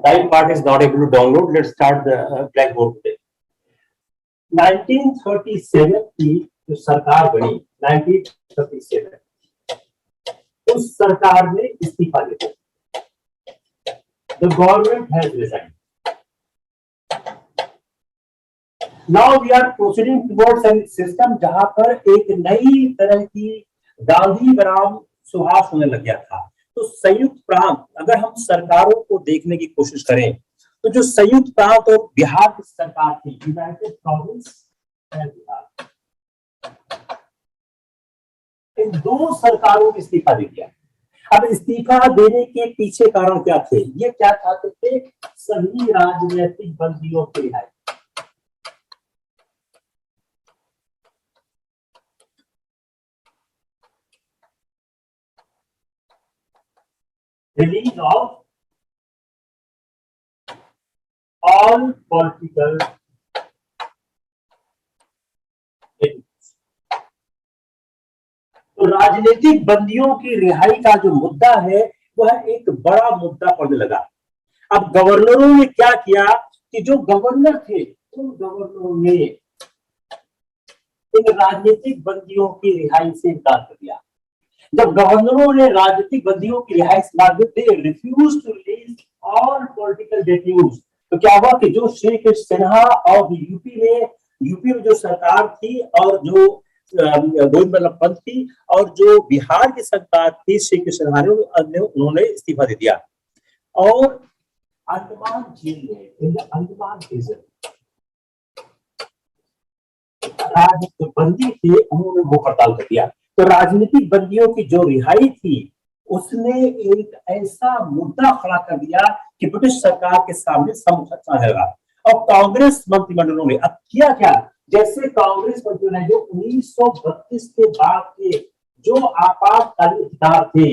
Type part is not able to download. Let's start the blackboard today. 1937 की जो सरकार बनी 1937, उस सरकार ने इस्तीफा दे दिया. The government has resigned. Now we are proceeding towards a system जहां पर एक नई तरह की गांधी ग्राम सुहास होने लग गया था. तो संयुक्त प्रांत, अगर हम सरकारों को देखने की कोशिश करें तो जो संयुक्त प्रांत और बिहार की सरकार थी, यूनाइटेड प्रोविंस एंड बिहार, इन दो सरकारों ने इस्तीफा दे दिया. अब इस्तीफा देने के पीछे कारण क्या थे? ये क्या चाहते थे? सभी राजनीतिक बंदियों की रिहाई. Release of all political enemies. तो राजनीतिक बंदियों की रिहाई का जो मुद्दा है वह एक बड़ा मुद्दा पड़ने लगा. अब गवर्नरों ने क्या किया कि जो गवर्नर थे उन गवर्नरों ने इन राजनीतिक बंदियों की रिहाई से इनकार कर दिया. जब गवर्नरों ने राजनीतिक बंदियों की रिहाई से refuse to release all political detenues, तो क्या हुआ कि जो श्री कृष्ण सिन्हा और यूपी में जो सरकार थी और जो गोविंद बल्लभ पंत थी और जो बिहार की सरकार थी श्री कृष्ण सिन्हा ने, उन्होंने इस्तीफा दे दिया. और अंडमान जेल में अंडमान प्रिजन राजनीतिक बंदी थे, उन्होंने मुंह हड़ताल कर दिया. तो राजनीतिक बंदियों की जो रिहाई थी उसने एक ऐसा मुद्दा खड़ा कर दिया कि ब्रिटिश सरकार के सामने समझौता रहेगा. और कांग्रेस मंत्रिमंडलों ने अब किया क्या? जैसे कांग्रेस मंत्रिमंडल ने जो 1932 के बाद के जो आपातकालीन अधिकार थे,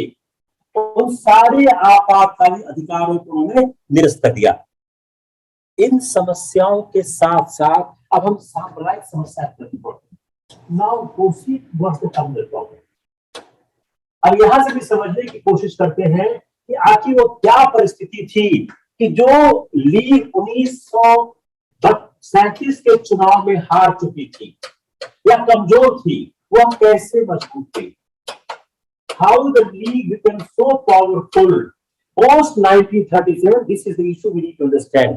उन सारे आपातकालीन अधिकारों को उन्होंने निरस्त कर दिया. इन समस्याओं के साथ साथ अब हम साम्प्रदायिक समस्या पर Now proceed towards the terminal problem. अब यहां से भी समझने की कोशिश करते हैं कि आखिर वो क्या परिस्थिति थी कि जो लीग 1937 के चुनाव में हार चुकी थी या कमजोर थी, वह कैसे मजबूत थी. How the league became so powerful post 1937. This is the issue we need to understand.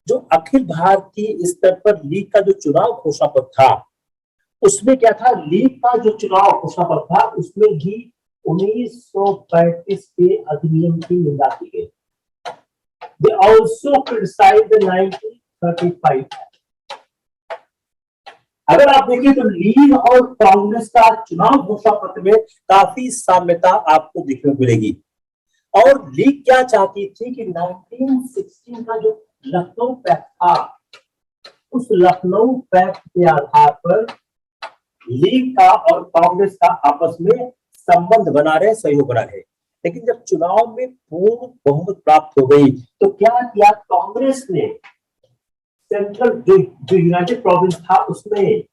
जो अखिल भारतीय स्तर पर लीग का जो चुनाव घोषणा पत्र था, उसमें क्या था? लीग का जो चुनाव घोषणा पत्र था उसमें भी 1935 के अधिनियम की निंदा की गई. They also criticized the 1935 Act. अगर आप देखें तो लीग और कांग्रेस का चुनाव घोषणा पत्र में काफी साम्यता आपको देखने को मिलेगी. और लीग क्या चाहती थी कि 1916 का जो लखनऊ पैक्ट था, उस लखनऊ पैक्ट के आधार पर लीग का और कांग्रेस का आपस में संबंध बना रहे, सहयोग बना रहे. लेकिन जब चुनाव में पूर्ण बहुमत प्राप्त हो गई तो क्या किया? कांग्रेस ने सेंट्रल जो यूनाइटेड प्रोविंस था उसमें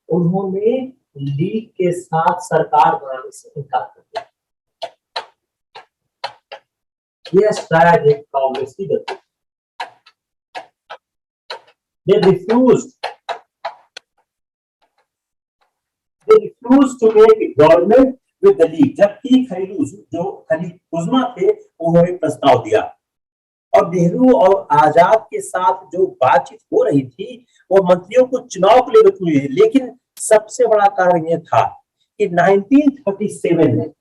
उन्होंने लीग के साथ सरकार बनाने से इनकार कर दिया. यह शायद एक कांग्रेस की गलती. They refused to make government with the league. जबकि खलील उज़्मा थे, उन्होंने प्रस्ताव दिया. और नेहरू और आजाद के साथ जो बातचीत हो रही थी वो मंत्रियों को चुनाव के लिए रखी हुई. लेकिन सबसे बड़ा कारण यह था कि 1937 में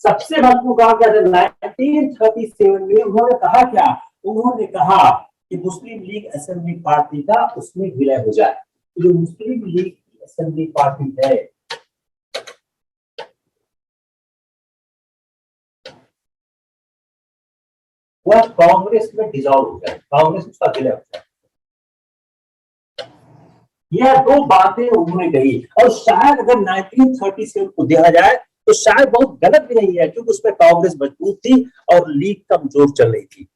सबसे महत्वपूर्ण कारण क्या था? 1937 में उन्होंने कहा क्या? उन्होंने कहा कि मुस्लिम लीग असेंबली पार्टी का उसमें विलय हो जाए. जो मुस्लिम लीग की असेंबली पार्टी है, वह कांग्रेस में डिसॉल्व हो जाए, कांग्रेस में उसका विलय हो जाए. यह दो बातें उन्होंने कही. और शायद अगर 1937 को देखा जाए तो शायद बहुत गलत भी नहीं है, क्योंकि उसमें कांग्रेस मजबूत थी और लीग कमजोर चल रही थी.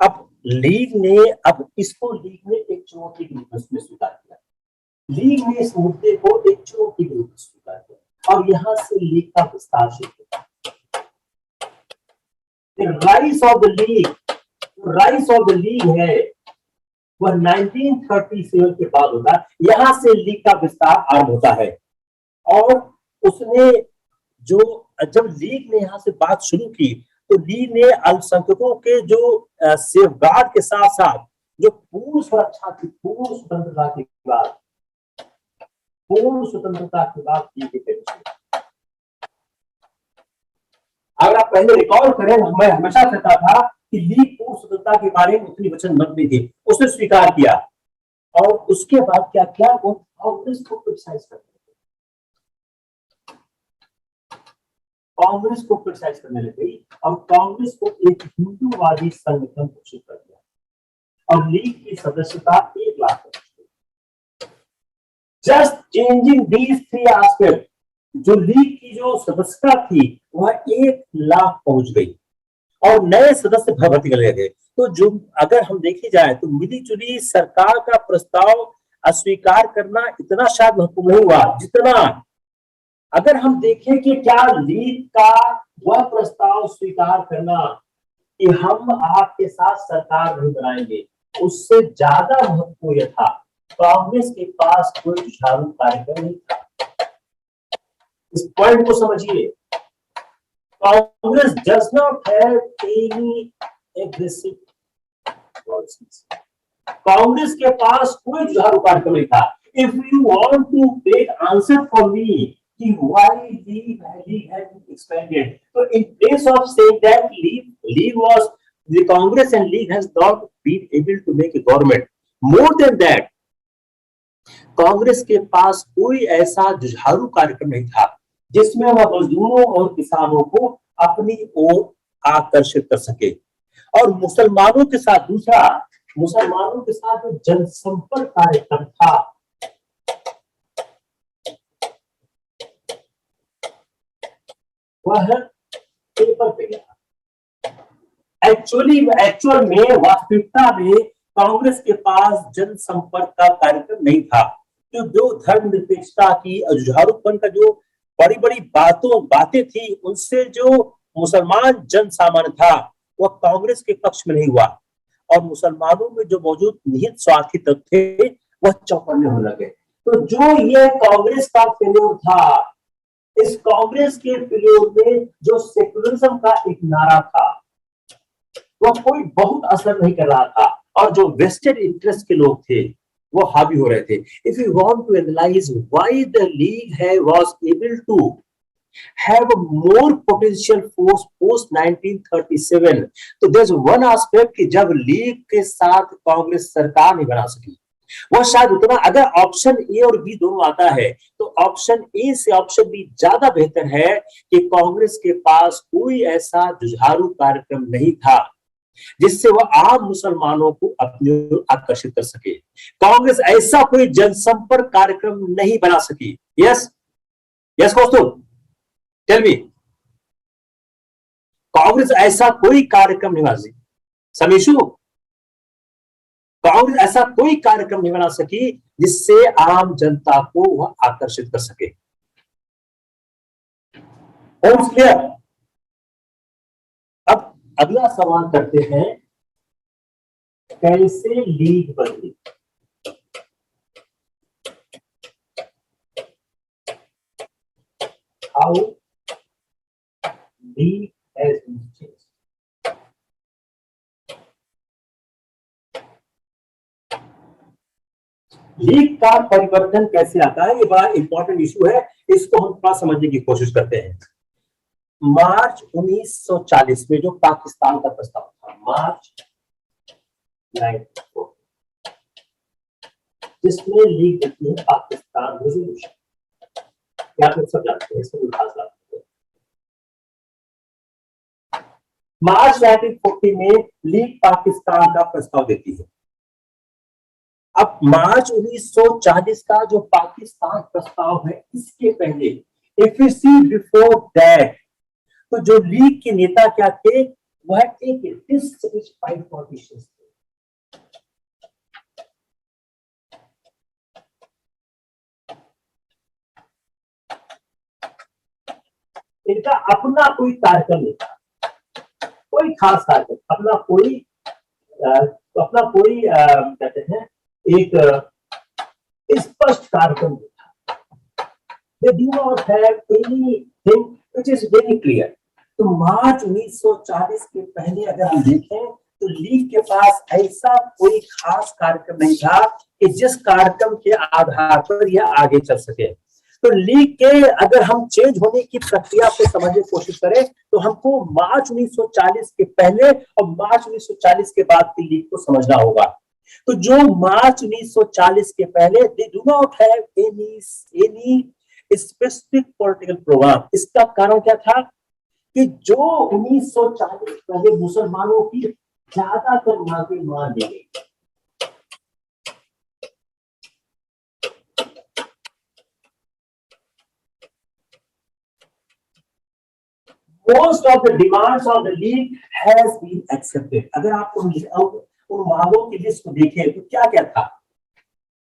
अब लीग ने एक चुनौती के रूप में स्वीकार किया. लीग ने इस मुद्दे को एक चुनौती के रूप में स्वीकार किया और यहां से लीग का विस्तार शुरू हुआ. Rice of the league, rice of the league है वह 1937 के बाद होता है। यहां से लीग का विस्तार आरंभ होता है। और उसने जो जब लीग ने यहां से बात शुरू की तो लीग ने अल्पसंख्यकों के जो सेफगार्ड के साथ साथ जो पूर्ण सुरक्षा थी, पूर्ण स्वतंत्रता के बाद, पूर्ण स्वतंत्रता के बाद अगर आप पहले रिकॉल करें, मैं हमेशा कहता था कि लीग पूर्ण स्वतंत्रता के बारे में उतनी वचनबद्ध नहीं थी, उसने स्वीकार किया। और उसके बाद क्या किया, वो कांग्रेस को क्रिटिसाइज करते, कांग्रेस को क्रिटिसाइज करने लगी और कांग्रेस को एक हिंदूवादी संगठन घोषित कर दिया और लीग की सदस्यता 1 lakh. Just changing these 3 aspect, जो लीग की जो सदस्यता थी वह 1 लाख पहुंच गई और नए सदस्य भर्ती कर गए। तो जो अगर हम देखी जाए तो मिलीजुली सरकार का प्रस्ताव अस्वीकार करना इतना शायद महत्वपूर्ण नहीं हुआ जितना अगर हम देखें कि क्या लीग का वह प्रस्ताव स्वीकार करना कि हम आपके साथ सरकार नहीं बनाएंगे, उससे ज्यादा महत्वपूर्ण यह था कांग्रेस के पास कोई जुझारू कार्यक्रम नहीं था। इस पॉइंट को समझिए, Congress does not have any aggressive policies. Congress के पास कोई जुझारू कार्यक्रम नहीं था। If you want to take answer for me कि why league had expanded, so in place of saying that league was the Congress and league has not been able to make a government, more than that Congress के पास कोई ऐसा जुझारू कार्यक्रम नहीं था जिसमें वह मजदूरों और किसानों को अपनी ओर आकर्षित कर सके। और मुसलमानों के साथ दूसरा, मुसलमानों के साथ जो जनसंपर्क कार्यक्रम था वह पेपर पे गया। एक्चुअल में वास्तविकता में कांग्रेस के पास जनसंपर्क का कार्यक्रम नहीं था। तो जो धर्मनिरपेक्षता की, जुझारूपन का जो बड़ी बड़ी बातें थी, उनसे जो मुसलमान जन सामान्य था वह कांग्रेस के पक्ष में नहीं हुआ और मुसलमानों में जो मौजूद निहित स्वार्थी तत्व थे वह चौकन्ने होने लगे। तो जो ये कांग्रेस का फेल्योर था, इस कांग्रेस के फेल्योर में जो सेकुलरिज्म का एक नारा था वह कोई बहुत असर नहीं कर रहा था और जो वेस्टेड इंटरेस्ट के लोग थे वो हावी हो रहे थे। If you want to analyse why the league was able to have a more potential force post 1937, तो there's one aspect कि जब लीग के साथ कांग्रेस सरकार नहीं बना सकी, वह शायद उतना, अगर ऑप्शन ए और बी दोनों आता है तो ऑप्शन ए से ऑप्शन बी ज्यादा बेहतर है कि कांग्रेस के पास कोई ऐसा जुझारू कार्यक्रम नहीं था जिससे वह आम मुसलमानों को अपनी ओर आकर्षित कर सके। कांग्रेस ऐसा कोई जनसंपर्क कार्यक्रम नहीं बना सकी। यस यस दोस्तों, टेल मी, कांग्रेस ऐसा कोई कार्यक्रम नहीं बना सकी। समीशु, कांग्रेस ऐसा कोई कार्यक्रम नहीं बना सकी जिससे आम जनता को वह आकर्षित कर सके। होम्स क्लियर? अब अगला सवाल करते हैं, कैसे लीग बनी? How league has been changed. League का परिवर्तन कैसे आता है, ये बड़ा इंपॉर्टेंट इशू है, इसको हम थोड़ा समझने की कोशिश करते हैं। मार्च 1940 में जो पाकिस्तान का प्रस्ताव था, मार्च 1940, जिसमें लीग देती है पाकिस्तान रेजोल्यूशन, क्या आप सब जानते हैं, इसको खास बात है। मार्च 1940 में लीग पाकिस्तान का प्रस्ताव देती है। अब मार्च 1940 का जो पाकिस्तान प्रस्ताव है, इसके पहले if you see before that, तो जो लीग के नेता क्या थे, वह एक डिससैटिस्फाइड पॉलिटिशियंस थे। इनका अपना कोई कार्यक्रम नहीं था, कोई खास कार्यक्रम, अपना कोई कहते हैं एक स्पष्ट कार्यक्रम नहीं था। They do not have anything which is very clear. तो मार्च 1940 के पहले अगर हम देखें तो लीग के पास ऐसा कोई खास कार्यक्रम नहीं था कि जिस कार्यक्रम के आधार पर यह आगे चल सके। तो लीग के अगर हम चेंज होने की प्रक्रिया को समझने की कोशिश करें तो हमको मार्च 1940 के पहले और मार्च 1940 के बाद की लीग को समझना होगा। तो जो मार्च 1940 के पहले they do not have any specific political programme. इसका कारण क्या था कि जो 1940 पहले मुसलमानों की ज्यादातर मांगे मान ली गई। Most of the demands of the league has been accepted. अगर आप उन मांगों की लिस्ट को देखें तो क्या क्या था?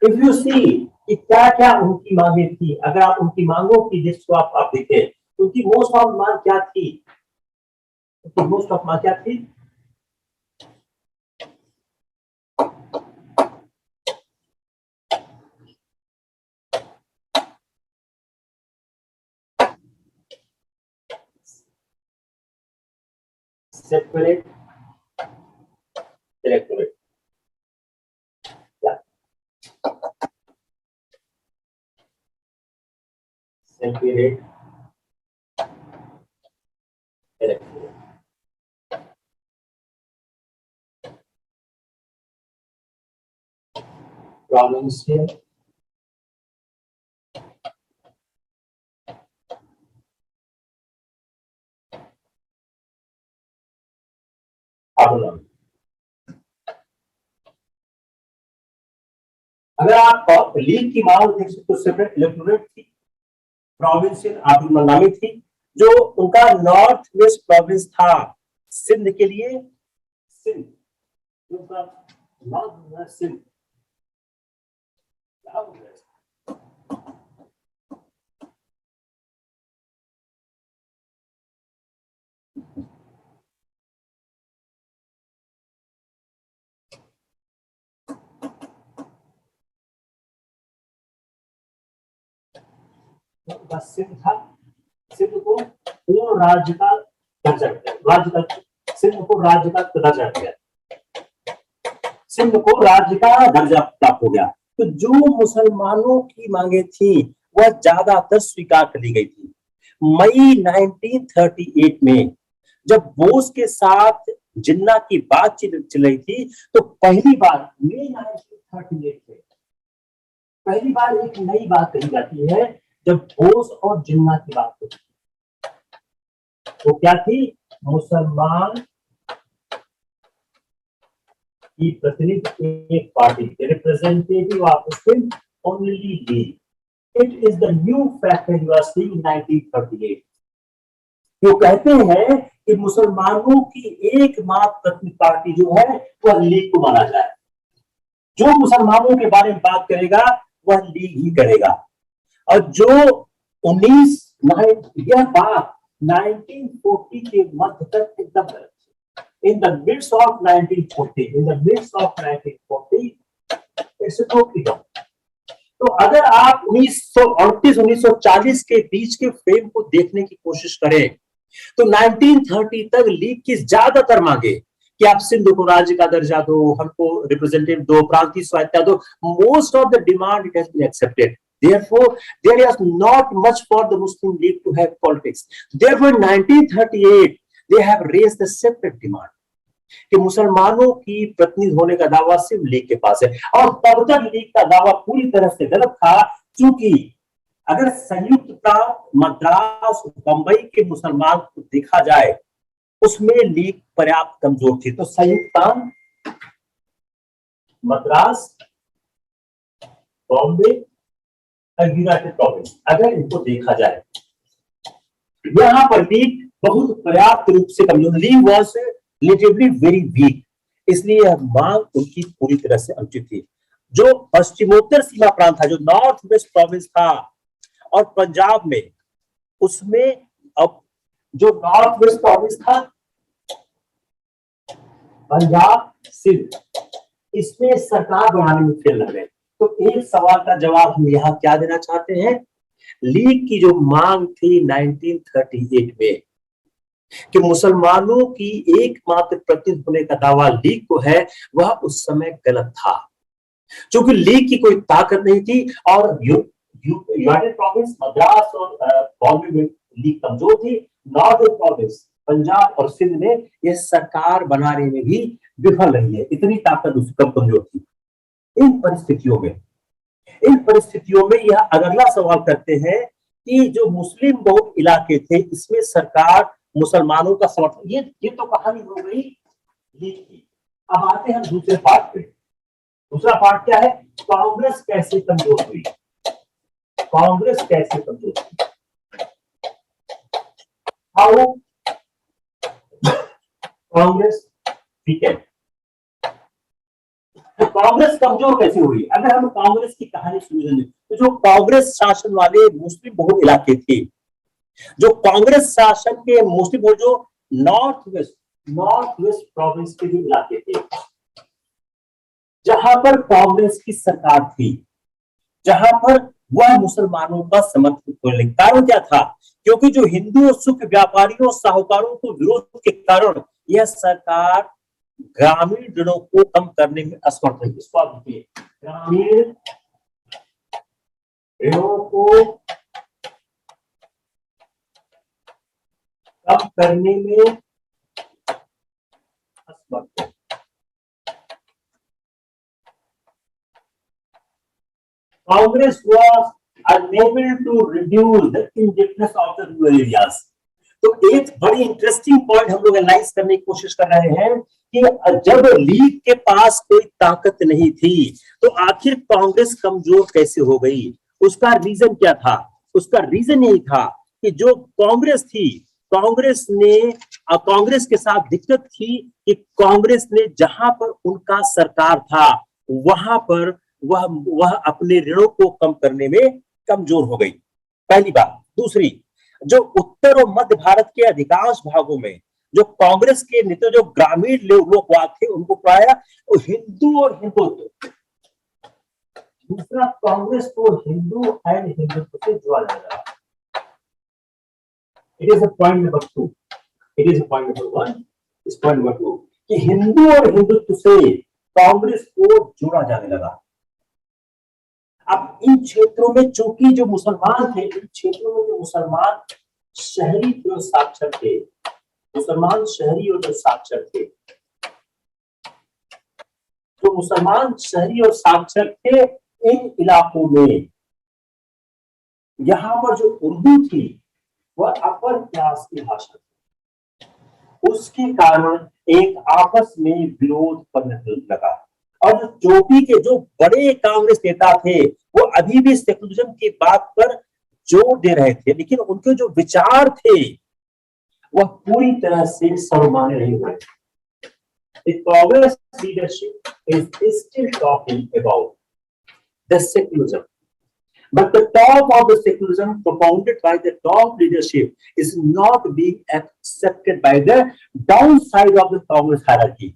If you see कि क्या क्या उनकी मांगे थी, अगर आप उनकी मांगों की लिस्ट को आप देखें, उनकी मोस्ट ऑफ मांग क्या थी? उनकी मोस्ट ऑफ मांग क्या थी? Separate electorate, separate electorate, provincial autonomy. अगर आप लीग की मांग देख सकते हो, सेपरेट इलेक्टोरेट थी, प्रोविंशियल ऑटोनॉमी थी, जो उनका नॉर्थ वेस्ट प्रोविंस था सिंध के लिए, सिंध उनका नॉर्थ सिंध सिंध था। सिंध को पूर्ण राज्य का दर्जा दिया, सिंध को राज्य का दर्जा दिया, सिंध को राज्य का दर्जा प्राप्त हो गया। तो जो मुसलमानों की मांगे थी वह ज्यादातर स्वीकार कर ली गई थी। मई 1938 में जब बोस के साथ जिन्ना की बातचीत चल रही थी तो पहली बार मई 1938 में पहली बार एक नई बात कही जाती है जब बोस और जिन्ना की बात होती है। तो क्या थी? मुसलमान की प्रतिनिधि एक party, representative of Muslim only league. It is the new factor you are seeing in 1938। जो कहते हैं कि मुसलमानों की एकमात्र प्रतिनिधि पार्टी जो है वह लीग को माना जाए। जो मुसलमानों के बारे में बात करेगा वह लीग ही करेगा। और जो यह बात 1940 के मध्य तक एकदम गलत थी। In the midst of 1940, it's totally wrong. तो अगर आप 1938-1940 के बीच के फ्रेम को देखने की कोशिश करें तो 1930 तक लीग की ज्यादातर मांगे कि आप सिंध को राज्य का दर्जा दो, हमको रिप्रेजेंटेटिव दो, प्रांतीय स्वायत्तता दो। Most of the demand it has been accepted. Therefore, there is not much for the Muslim League to have politics. Therefore, in 1938, they have raised a separate demand कि मुसलमानों की प्रतिनिधि होने का दावा सिर्फ लीग के पास है। और तब तक लीग का दावा पूरी तरह से गलत था, क्योंकि अगर संयुक्त प्रांत मद्रास बंबई के मुसलमान को देखा जाए उसमें लीग पर्याप्त कमजोर थी। तो संयुक्त प्रांत मद्रास बॉम्बे यूनाइटेड प्रोविंस अगर इनको देखा जाए, यहां पर लीग बहुत पर्याप्त रूप से कमजोर, league was relatively very weak, इसलिए यह मांग उनकी पूरी तरह से अनुचित थी। जो पश्चिमोत्तर सीमा प्रांत था, जो नॉर्थ वेस्ट प्रोविंस था और पंजाब में, उसमें अब जो नॉर्थ वेस्ट प्रोविंस था पंजाब, सिंध, इसमें सरकार बनाने में फेल लग रहे। तो एक सवाल का जवाब हम यहाँ क्या देना चाहते हैं, लीग की जो मांग थी 1938 में कि मुसलमानों की एकमात्र प्रतिनिधि होने का दावा लीग को है, वह उस समय गलत था, क्योंकि लीग की कोई ताकत नहीं थी और यूनाइटेड प्रोविंस मद्रास और बॉम्बे में लीग कमजोर थी। नॉर्दर्न प्रोविंस पंजाब और सिंध में यह सरकार बनाने में भी विफल रही है, इतनी ताकत उसकी कम कमजोर थी। इन परिस्थितियों में यह अगला सवाल करते हैं कि जो मुस्लिम बहुल इलाके थे इसमें सरकार मुसलमानों का समर्थन, ये तो कहानी हो गई लीग की। अब आते हैं दूसरे पार्ट पे। दूसरा पार्ट क्या है, कांग्रेस कैसे कमजोर हुई, कांग्रेस कैसे कमजोर हुई, हाउ कांग्रेस वीकेंड। तो कांग्रेस कमजोर कैसे हुई, अगर हम कांग्रेस की कहानी समझेंगे तो जो कांग्रेस शासन वाले मुस्लिम बहुल इलाके थे, जो कांग्रेस शासन के मुस्लिम बहुल जो नॉर्थ वेस्ट प्रोविंस के भी इलाके थे, जहां पर कांग्रेस की सरकार थी, जहां पर वह मुसलमानों का समर्थन करने, कारण क्या था, क्योंकि जो हिंदू और सुख व्यापारियों साहूकारों को विरोध के कारण यह सरकार ग्रामीण ऋणों को कम करने में असमर्थ है। इसको आप देखिए, ग्रामीण ऋणों को कम करने में असमर्थ है। Congress was unable to reduce the indebtedness of the rural areas। तो एक बड़ी इंटरेस्टिंग पॉइंट हम लोग एनालाइज करने की कोशिश कर रहे हैं कि जब लीग के पास कोई ताकत नहीं थी तो आखिर कांग्रेस कमजोर कैसे हो गई। उसका रीजन क्या था, उसका रीजन यही था कि जो कांग्रेस थी, कांग्रेस के साथ दिक्कत थी कि कांग्रेस ने जहां पर उनका सरकार था वहां पर वह अपने ऋणों को कम करने में कमजोर हो गई, पहली बात। दूसरी, जो उत्तर और मध्य भारत के अधिकांश भागों में जो कांग्रेस के नेता जो ग्रामीण लोकवाद थे उनको प्राय हिंदू और हिंदुत्व, दूसरा कांग्रेस को हिंदू एंड हिंदुत्व से जोड़ा जाएगा। It is point number 2, it is point number 1, इस पॉइंट नंबर 2 कि हिंदू और हिंदुत्व से कांग्रेस को जोड़ा जाने लगा। अब इन क्षेत्रों में चूंकि जो मुसलमान थे, इन क्षेत्रों में जो मुसलमान शहरी और साक्षर थे, मुसलमान शहरी और साक्षर थे, जो मुसलमान शहरी और साक्षर थे इन इलाकों में, यहां पर जो उर्दू थी वह अपर क्लास की भाषा थी, उसके कारण एक आपस में विरोध बनने लगा। और जो चोटी के जो बड़े कांग्रेस नेता थे वो अभी भी सेकुलरिज्म की बात पर जोर दे रहे थे, लेकिन उनके जो विचार थे वह पूरी तरह से सर्वमान्य नहीं हुए। The Congress leadership is still talking about the secularism, but the top of the secularism propounded by the top leadership is not being accepted by the downside of the Congress hierarchy।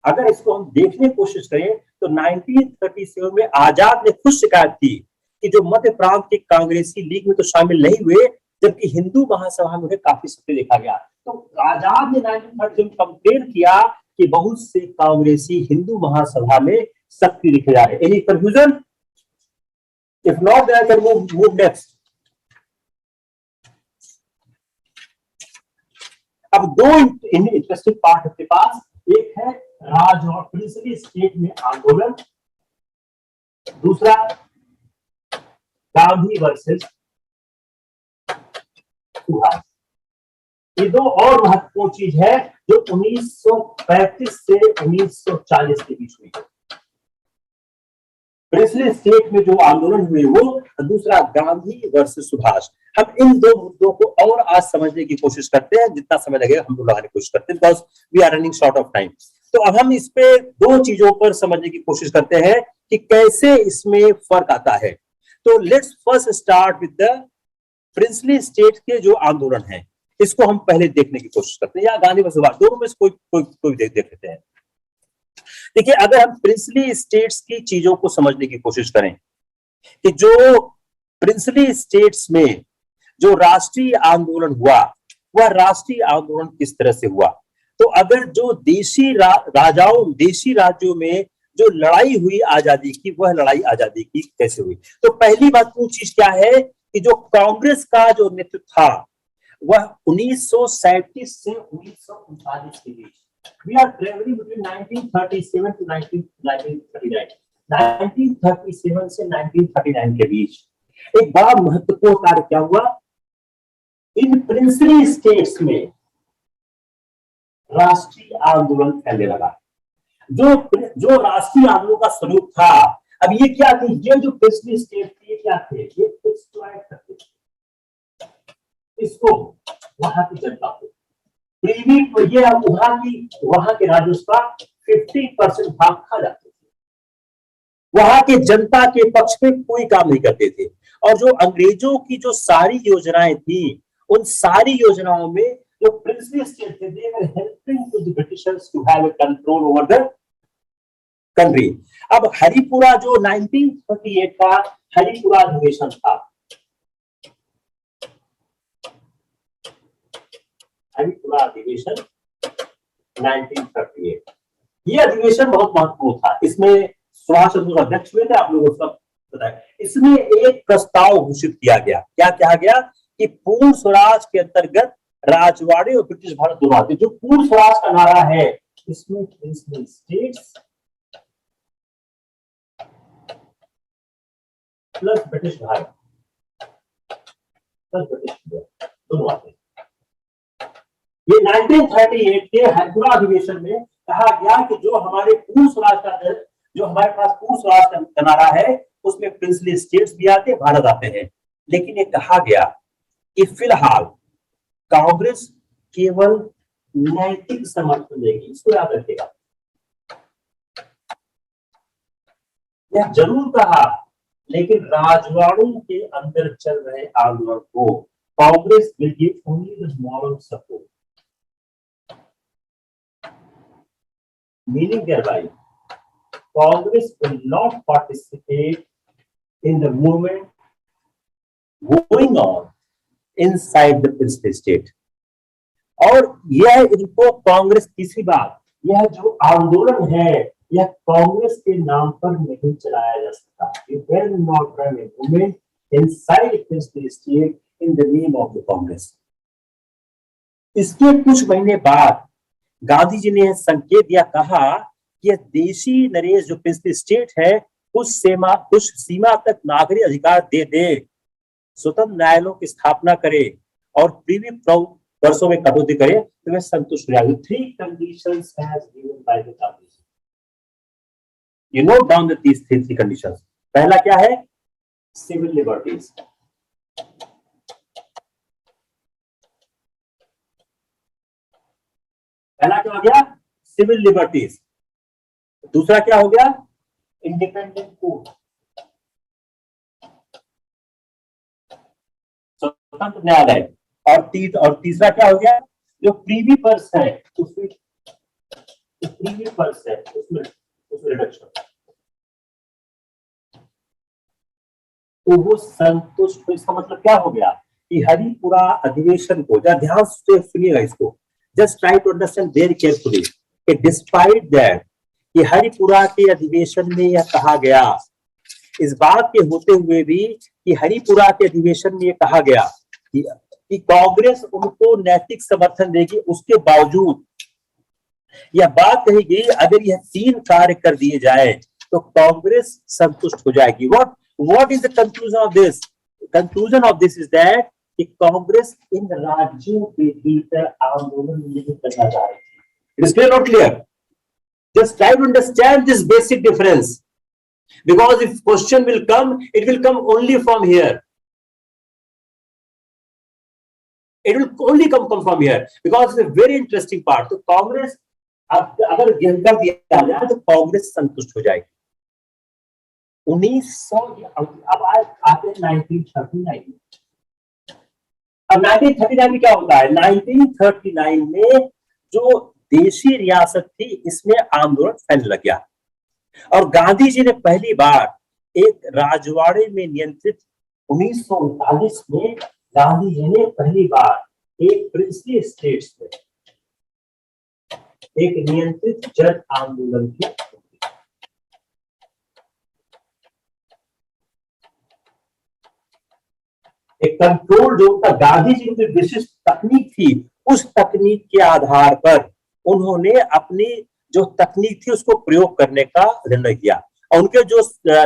अगर इसको हम देखने की कोशिश करें तो 1937 में आजाद ने खुद शिकायत की कि जो मध्य प्रांत के कांग्रेसी लीग में तो शामिल नहीं हुए, जबकि हिंदू महासभा में काफी सक्रिय देखा गया। तो आजाद ने 1937 में कंप्लेन किया कि बहुत से कांग्रेसी हिंदू महासभा में सक्रिय दिखे जा रहे। Any confusion? If not there can move next. अब दो इंटरेस्टिंग पार्ट अपने पास, एक है राज और प्रिंसली स्टेट में आंदोलन, दूसरा गांधी वर्सेस सुभाष। ये दो और महत्वपूर्ण चीज है जो 1935 से 1940 के बीच हुई है। प्रिंसली स्टेट में जो आंदोलन हुए वो, दूसरा गांधी वर्सेस सुभाष। हम इन दो मुद्दों को और आज समझने की कोशिश करते हैं, जितना समय लगेगा हम लोग लगाने की कोशिश करते हैं, because we are running short of time. तो अब हम इस पे दो चीजों पर समझने की कोशिश करते हैं कि कैसे इसमें फर्क आता है। तो let's first start with the princely state के जो आंदोलन है। इसको हम पहले देखने की कोशिश करते हैं, या गांधी व सुभाष, दोनों में से कोई देख लेते हैं। देखिए, अगर हम प्रिंसली स्टेट्स की चीजों को समझने की कोशिश करें कि जो प्रिंसली स्टेट्स में जो राष्ट्रीय आंदोलन हुआ, वह राष्ट्रीय आंदोलन किस तरह से हुआ, तो अगर जो देशी राजाओं, देशी राज्यों में जो लड़ाई हुई आजादी की, वह लड़ाई आजादी की कैसे हुई, तो पहली बात वो चीज क्या है कि जो कांग्रेस का जो नेतृत्व था वह 1937 से 1939 के बीच, we are traveling between 1937 to 1939, 1937 से 1939 के बीच एक बड़ा महत्वपूर्ण कार्य क्या हुआ, इन प्रिंसली स्टेट्स में राष्ट्रीय आंदोलन फैलने लगा। जो राष्ट्रीय आंदोलन का स्वरूप था, अब ये क्या थी, ये जो प्रिंसली स्टेट थे क्या थे, ये एक्सप्लॉइट करते थे इसको, वहां की जनता को प्रीवी को, ये वहां के राजस्व का 50% भाग खा जाते थे, वहां के जनता के पक्ष में कोई काम नहीं करते थे। और जो अंग्रेजों की जो सारी योजनाएं थी, उन सारी योजनाओं में जो प्रिंसली स्टेट थे, they were helping to the Britishers to have a control over the country. अब हरिपुरा जो 1938 का हरिपुरा अधिवेशन था, हरिपुरा अधिवेशन 1938, ये अधिवेशन बहुत महत्वपूर्ण था। इसमें सुभाष चंद्र बोस अध्यक्ष हुए थे, आप लोगों को सब पता है। इसमें एक प्रस्ताव घोषित किया गया, क्या कहा गया कि पूर्ण स्वराज के अंतर्गत राजवाड़े और ब्रिटिश भारत दोनों आते। जो पूर्ण स्वराज का नारा है, इसमें princely states plus British Bharat, plus British दोनों आते हैं। ये 1938 के हरिपुरा अधिवेशन में कहा गया कि जो हमारे पूर्ण स्वराज का, जो हमारे पास पूर्ण स्वराज का नारा है, उसमें प्रिंसली स्टेट्स भी आते, भारत आते हैं। लेकिन ये कहा गया कि फिलहाल कांग्रेस केवल नैतिक समर्थन देगी, इसको याद रखिएगा। यह जरूर कहा, लेकिन राजवाड़ों के अंदर चल रहे आंदोलन को Congress will give only the moral support, meaning thereby Congress will not participate in the movement going on inside the princely state। और यह इनको कांग्रेस किसी बात, यह जो आंदोलन है, यह कांग्रेस के नाम पर नहीं चलाया जा सकता। You will not run a movement inside the princely state in the name of the Congress। इसके कुछ महीने बाद गांधी जी ने संकेत दिया, कहा कि देशी नरेश जो प्रिंसली स्टेट है, कुछ सीमा तक नागरिक अधिकार दे दे, स्वतंत्र न्यायालयों की स्थापना करे और प्रीवी वर्षों में कटौती करे, तो वे संतुष्ट हो जाएंगे। 3 conditions has given by the Gandhi। You note down these 3 conditions। पहला क्या है, सिविल लिबर्टीज। पहला क्या हो गया, सिविल लिबर्टीज। दूसरा क्या हो गया, इंडिपेंडेंट कोर्ट, स्वतंत्र न्यायालय। और तीसरा क्या हो गया, जो प्रीवी पर्स है, उसमें प्रीवी पर्स है, उसमें रिडक्शन। तो वो संतुष्ट। इसका मतलब क्या हो गया कि हरिपुरा अधिवेशन को, ध्यान से सुनिएगा इसको, just try to understand very carefully कि despite that कि हरिपुरा के अधिवेशन में यह कहा गया, इस बात के होते हुए भी कि हरिपुरा के अधिवेशन में यह कहा गया कि कांग्रेस उनको नैतिक समर्थन देगी, उसके बावजूद यह बात कही गई अगर यह 3 कार्य कर दिए जाए तो कांग्रेस संतुष्ट हो जाएगी। What is the conclusion of this? Conclusion of this is that कि कांग्रेस इन राज्यों के भीतर आंदोलन नहीं करना चाह रही थी। It is clear or clear? Just try to understand this basic difference, because if question will come, it will come only from here. It will only come from here because it's a very interesting part. तो कांग्रेस अगर गिनकर दिया जाए तो कांग्रेस संतुष्ट हो जाएगी। 1900 अब आते 1939 अब 1939 में क्या होता है, 1939 में जो देशी रियासत थी इसमें आंदोलन फैलने लग गया और गांधी जी ने पहली बार एक राजवाड़े में नियंत्रित 1939 में गांधी जी ने पहली बार एक प्रिंसली स्टेट्स में एक नियंत्रित जन आंदोलन की एक कंट्रोल जो था, गांधी जी की विशिष्ट तकनीक थी, उस तकनीक के आधार पर उन्होंने अपनी जो तकनीक थी उसको प्रयोग करने का निर्णय किया और उनके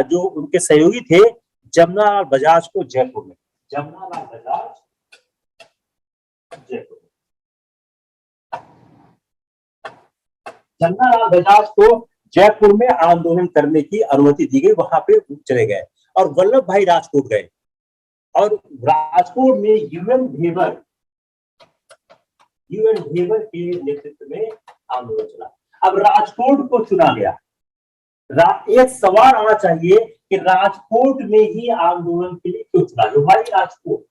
जो उनके सहयोगी थे जमनालाल बजाज को जयपुर में, जमनालाल बजाज जयपुर, जमनालाल बजाज को जयपुर में आंदोलन करने की अनुमति दी गई, वहां पे चले गए और वल्लभ भाई राजकोट गए और राजकोट में यूएन भेवर के नेतृत्व में आंदोलन चला। अब राजकोट को चुना गया, एक सवाल आना चाहिए कि राजकोट में ही आंदोलन के लिए क्यों चुना गया, भाई राजकोट,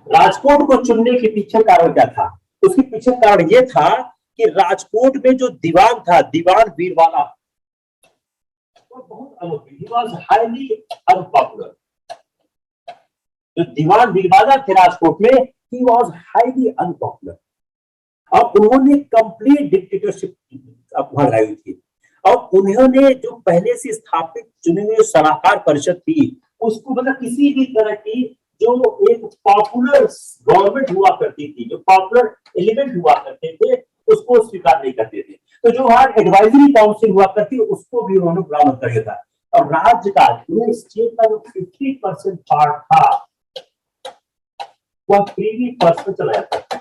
राजकोट को चुनने के पीछे कारण क्या था, उसके पीछे कारण यह था कि राजकोट में जो दीवान था, दीवान बीरवाला, वो बहुत अनपॉपुलर, हाईली अनपॉपुलर। जो दीवान बीरवाला थे राजकोट में, ही वॉज हाईली अनपॉपुलर और उन्होंने कंप्लीट डिक्टेटरशिप लगाई थी और उन्होंने जो पहले से स्थापित चुने हुए सलाहकार परिषद थी उसको मतलब किसी भी तरह की जो एक पॉपुलर गवर्नमेंट हुआ करती थी, जो पॉपुलर एलिमेंट हुआ करते थे, उसको स्वीकार नहीं करते थे। तो जो हर एडवाइजरी काउंसिल हुआ करती उसको भी उन्होंने बरामद कर दिया था और राज्य का पूरे स्टेट का जो 50% पार्ट था वह प्रीवी पर्स में चला जाता था।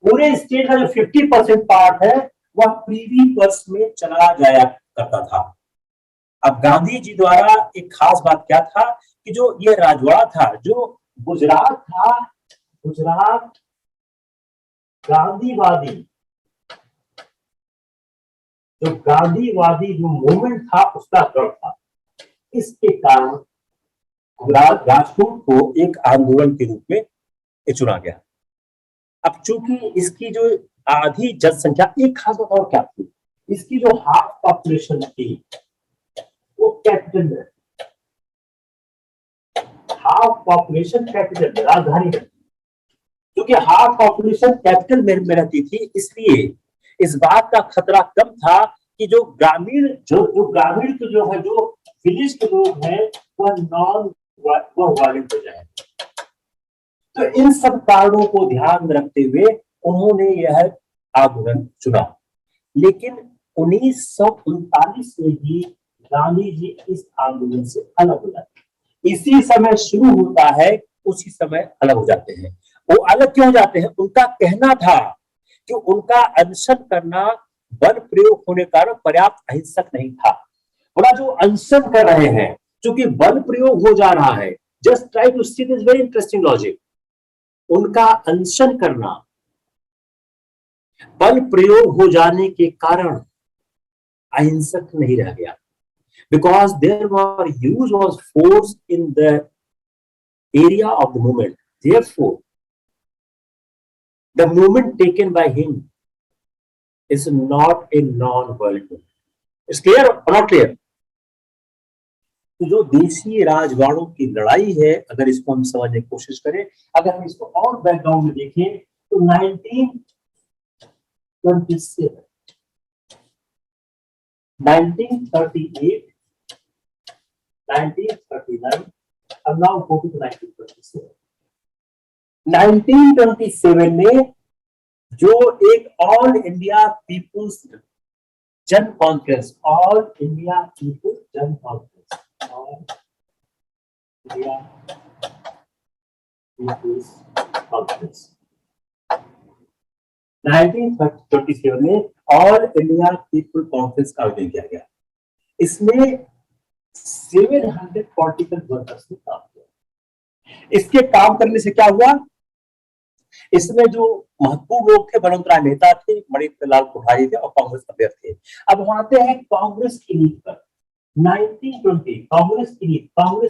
पूरे स्टेट का जो 50% पार्ट है वह प्रीवी पर्स में चला जाया करता था। अब गांधी जी द्वारा एक खास बात क्या था कि जो यह राजवाड़ा था, जो गुजरात था, गुजरात गांधीवादी, जो गांधीवादी जो मूवमेंट था उसका गढ़ था। इसके कारण राजकोट को एक आंदोलन के रूप में चुना गया। अब चूंकि इसकी जो आधी जनसंख्या, एक खास बात और क्या थी, इसकी जो हाफ पॉपुलेशन थी वो कैपिटल में, हाफ पॉपुलेशन कैपिटल में, राजधानी में, क्योंकि हाफ पॉपुलेशन कैपिटल में रहती थी, इसलिए इस बात का खतरा कम था कि जो ग्रामीण के जो है, जो विलेज के लोग हैं वह वायलेंट हो जाए। तो इन सब कारणों को ध्यान में रखते हुए उन्होंने यह आंदोलन चुना। लेकिन 1939 में ही गांधी जी इस आंदोलन से अलग हो जाते हैं। इसी समय शुरू होता है, उसी समय अलग हो जाते हैं। वो अलग क्यों हो जाते हैं? उनका कहना था कि उनका अनशन करना बल प्रयोग होने के कारण पर्याप्त अहिंसक नहीं था। बोला जो अनशन कर रहे हैं, क्योंकि बल प्रयोग हो जा रहा है, just try to see this very interesting logic. उनका अनशन करना बल प्रयोग हो जाने के कारण अहिंसक नहीं रह गया, because there were use was force in the area of the movement. Therefore, the movement taken by him is not a non-violent movement. It's clear or not clear? तो जो देशी राजवाड़ों की लड़ाई है, अगर इसको हम समझने की कोशिश करें, अगर हम इसको और बैकग्राउंड में देखें तो 1927, 1938, 1939, and now go to 1927. 1927 में जो एक ऑल इंडिया पीपुल्स जन कॉन्फ्रेंस, ऑल इंडिया पीपुल्स जन conference, all India people's conference, 1927 में ऑल इंडिया पीपुल कॉन्फ्रेंस का आयोजन किया गया। इसमें 700 पॉलिटिकल वर्कर्स ने काम किया। इसके काम करने से क्या हुआ? इसमें जो महत्वपूर्ण लोग थे, बलवंतराय मेहता थे, मणिलाल कोठारी थे और कांग्रेस अध्यक्ष थे। अब हम आते हैं कांग्रेस की नींव पर। 1920 कांग्रेस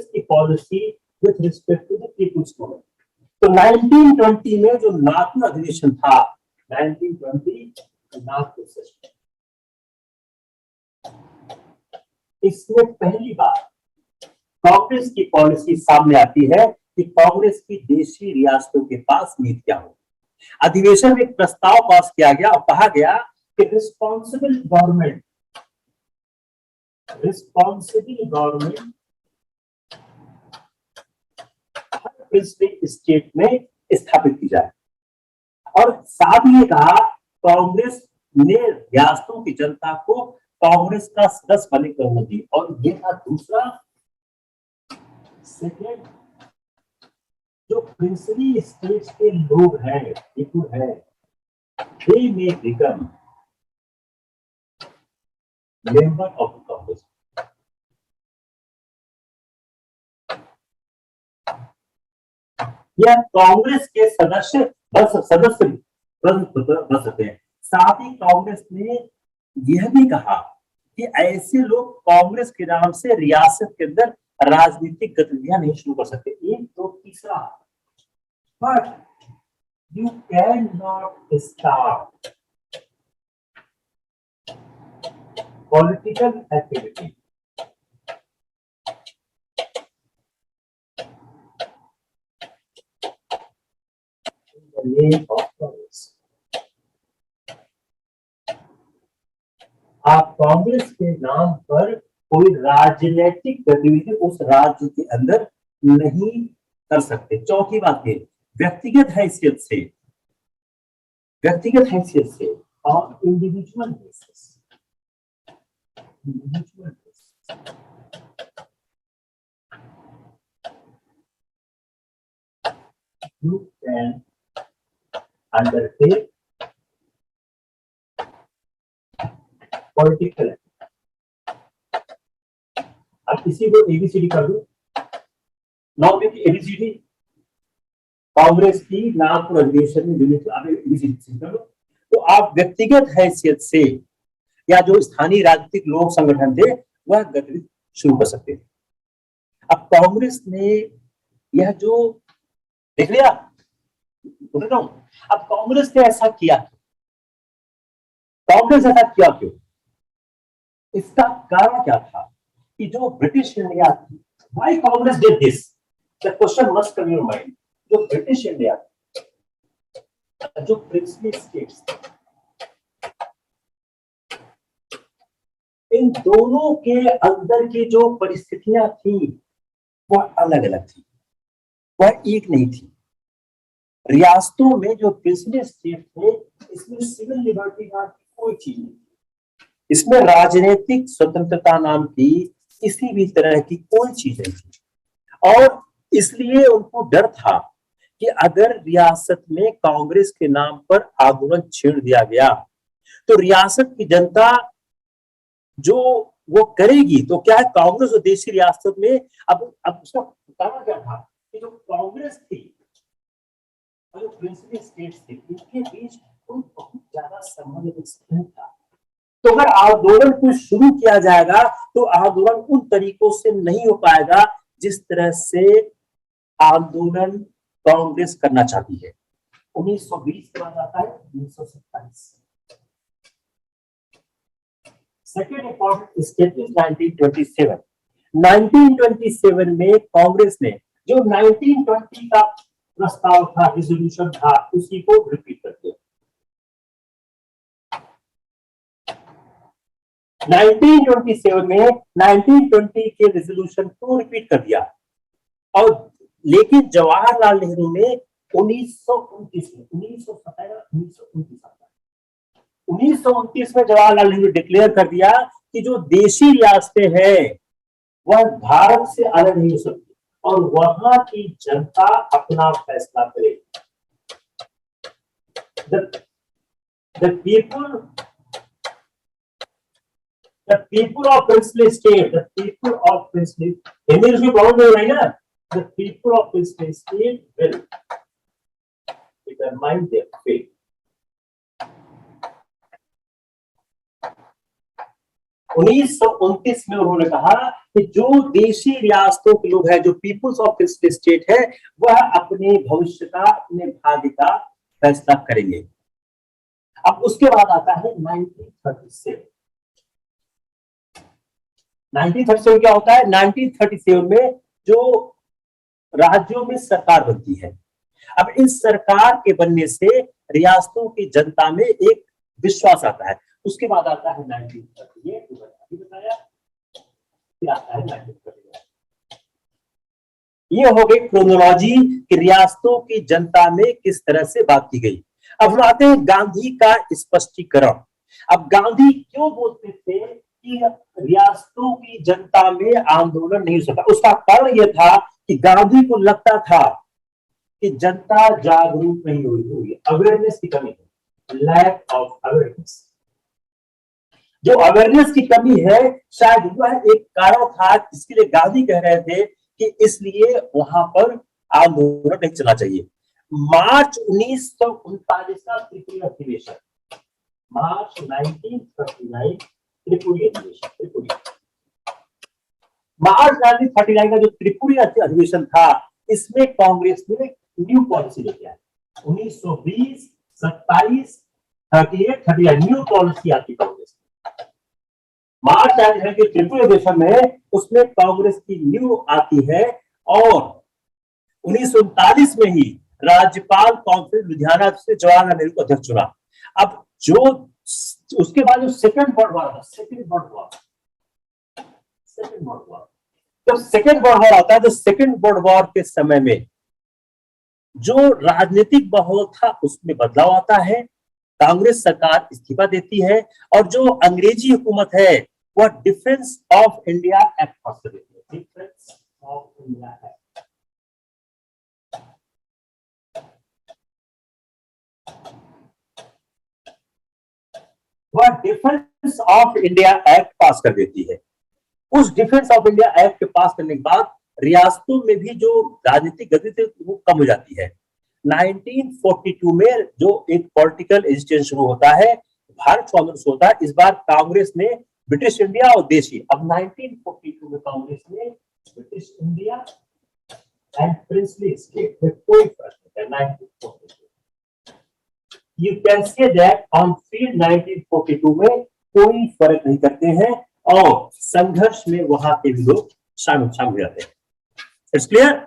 की policy with respect to the people's movement. तो 1920 में जो नागपुर अधिवेशन था, 1920 नागपुर सेशन, इसमें पहली बार कांग्रेस की पॉलिसी सामने आती है कि कांग्रेस की देशी रियासतों के पास नीति क्या हो। अधिवेशन में एक प्रस्ताव पास किया गया और कहा गया कि रिस्पॉन्सिबल गवर्नमेंट हर प्रिंसिपल स्टेट में स्थापित की जाए। और साथ ही कहा कांग्रेस ने रियासतों की जनता को कांग्रेस का सदस्य बनने की अनुमति दी। और ये था दूसरा, सेकेंड, जो प्रिंसिपल स्टेट्स के लोग हैं, पीपुल है, they may become member of the Congress। यह कांग्रेस के सदस्य बन सकते हैं। साथ ही कांग्रेस ने यह भी कहा कि ऐसे लोग कांग्रेस के नाम से रियासत के अंदर राजनीतिक गतिविधियां नहीं शुरू कर सकते। एक तो तीसरा, but you cannot start political activity in the name of Congress। आप कांग्रेस के नाम पर कोई राजनीतिक गतिविधि उस राज्य के अंदर नहीं कर सकते। चौथी बात है, व्यक्तिगत हैसियत से और individual basis you can undertake political। अब इसी को एबीसीडी कर दो, नाउ की एबीसीडी कांग्रेस की नागपुर अधिवेशन में एबीसीडी कर दो। तो आप व्यक्तिगत हैसियत से या जो स्थानीय राजनीतिक लोक संगठन थे वह गतिविधि शुरू कर सकते थे। अब कांग्रेस ने यह जो देख लिया, बोल रहा हूं, अब कांग्रेस ने ऐसा किया, कांग्रेस ऐसा किया क्यों? इसका कारण क्या था कि जो ब्रिटिश इंडिया थी, why Congress did this, the question must come in your mind. जो ब्रिटिश इंडिया, जो प्रिंसिपल स्टेट्स, इन दोनों के अंदर की जो परिस्थितियां थी वह अलग अलग थी, वह एक नहीं थी। रियासतों में जो प्रिंसिपल स्टेट थे, इसमें सिविल लिबर्टी नाम की कोई चीज नहीं थी, इसमें राजनीतिक स्वतंत्रता नाम की किसी भी तरह की कोई चीज नहीं थी। और इसलिए उनको डर था कि अगर रियासत में कांग्रेस के नाम पर आंदोलन छेड़ दिया गया तो रियासत की जनता जो वो करेगी, तो क्या है, कांग्रेस और देशी रियासत में अब उसका कारण क्या था कि जो कांग्रेस थी और जो प्रिंसिपल स्टेट्स थे, इनके बीच कोई बहुत ज्यादा संबंध नहीं था। तो अगर आंदोलन को शुरू किया जाएगा तो आंदोलन उन तरीकों से नहीं हो पाएगा जिस तरह से आंदोलन कांग्रेस करना चाहती है। 1920 के बाद आता है 1927। Second important step is 1927। 1927 में कांग्रेस ने जो 1920 का प्रस्ताव था, रिजोल्यूशन था, उसी को रिपीट कर दिया। 1927 में 1920 के रिजोल्यूशन को रिपीट कर दिया। और लेकिन जवाहरलाल नेहरू ने 1929 में 1929 में जवाहरलाल नेहरू ने डिक्लेयर कर दिया कि जो देशी रियासतें हैं वह भारत से अलग नहीं हो सकती और वहां की जनता अपना फैसला करेगी। The people of princely state, the people of princely, Hindi उसमें प्रॉब्लम हो रही है ना, the people of princely state will determine their fate। 1929 में उन्होंने कहा कि जो देशी रियासतों के लोग हैं, जो पीपुल्स ऑफ स्टेट है, वह अपने भविष्य का, अपने भाग्य का फैसला करेंगे। अब उसके बाद आता है 1937। 1937 क्या होता है? 1937 में जो राज्यों में सरकार बनती है, अब इस सरकार के बनने से रियासतों की जनता में एक विश्वास आता है। उसके बाद आता है 1938, बताया, फिर आता है 1938। ये हो गई क्रोनोलॉजी कि रियासतों की जनता में किस तरह से बात की गई। अब हम आते हैं गांधी का स्पष्टीकरण। अब गांधी क्यों बोलते थे कि रियासतों की जनता में आंदोलन नहीं हो सकता? उसका कारण यह था कि गांधी को लगता था कि जनता जागरूक नहीं हुई, अवेयरनेस की कमी है, लैक ऑफ अवेयरनेस। जो अवेयरनेस की कमी है, शायद वह एक कारण था जिसके लिए गांधी कह रहे थे कि इसलिए वहां पर आंदोलन नहीं चलना चाहिए। मार्च 1939 का त्रिपुरी अधिवेशन, मार्च 1939 त्रिपुरी अधिवेशन, मार्च 1939 का जो त्रिपुरी अधिवेशन था, इसमें कांग्रेस ने न्यू पॉलिसी लेके आया। 1920, 27, 38, 39 न्यू पॉलिसी आती कांग्रेस। मार्च 1939 के त्रिपुरी अधिवेशन में उसमें कांग्रेस की न्यू आती है और 1939 में ही राज्यपाल कॉन्फ्रेंस लुधियाना से जवाहरलाल नेहरू को अध्यक्ष चुना। अब जो उसके बाद जो सेकेंड वर्ल्ड वॉर था, सेकेंड वर्ल्ड वॉर, जब सेकेंड वर्ल्ड वॉर आता है, तो सेकेंड वर्ल्ड वॉर के समय में जो राजनीतिक माहौल था उसमें बदलाव आता है, कांग्रेस सरकार इस्तीफा देती है और जो अंग्रेजी हुकूमत है वह डिफेंस ऑफ इंडिया एक्ट पास कर देती है। डिफेंस ऑफ इंडिया एक्ट, वह डिफेंस ऑफ इंडिया एक्ट पास कर देती है। उस डिफेंस ऑफ इंडिया एक्ट के पास करने के बाद रियासतों में भी जो राजनीतिक गति थी वो कम हो जाती है। 1942 में जो एक पॉलिटिकल एजिटेशन शुरू होता है, भारत को आंदोलन होता है। इस बार कांग्रेस ने ब्रिटिश इंडिया और देशी, अब 1942 में कांग्रेस ने British India and princely state में कोई फर्क नहीं है। 1942 you can say that on field 1942 में कोई फर्क नहीं करते हैं और संघर्ष में वहां के भी लोग शामिल हो जाते हैं। It's clear?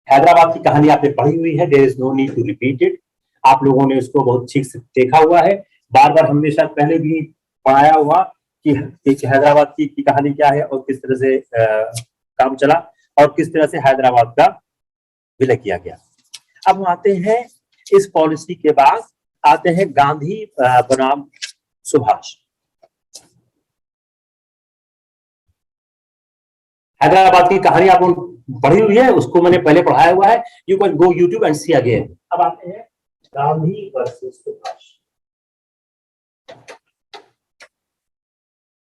हैदराबाद की कहानी आपने पढ़ी हुई है, there is no need to repeat it. आप लोगों ने उसको बहुत ठीक से देखा हुआ है, बार बार हमने शायद पहले भी पढ़ाया हुआ कि हैदराबाद की कहानी क्या है और किस तरह से काम चला और किस तरह से हैदराबाद का विलय किया गया। अब हम आते हैं इस पॉलिसी के बाद आते हैं गांधी बनाम सुभाष। हैदराबाद की कहानी आप पढ़ी हुई है, उसको मैंने पहले पढ़ाया हुआ है, you can go YouTube and see again. अब आते हैं गांधी वर्सेस सुभाष।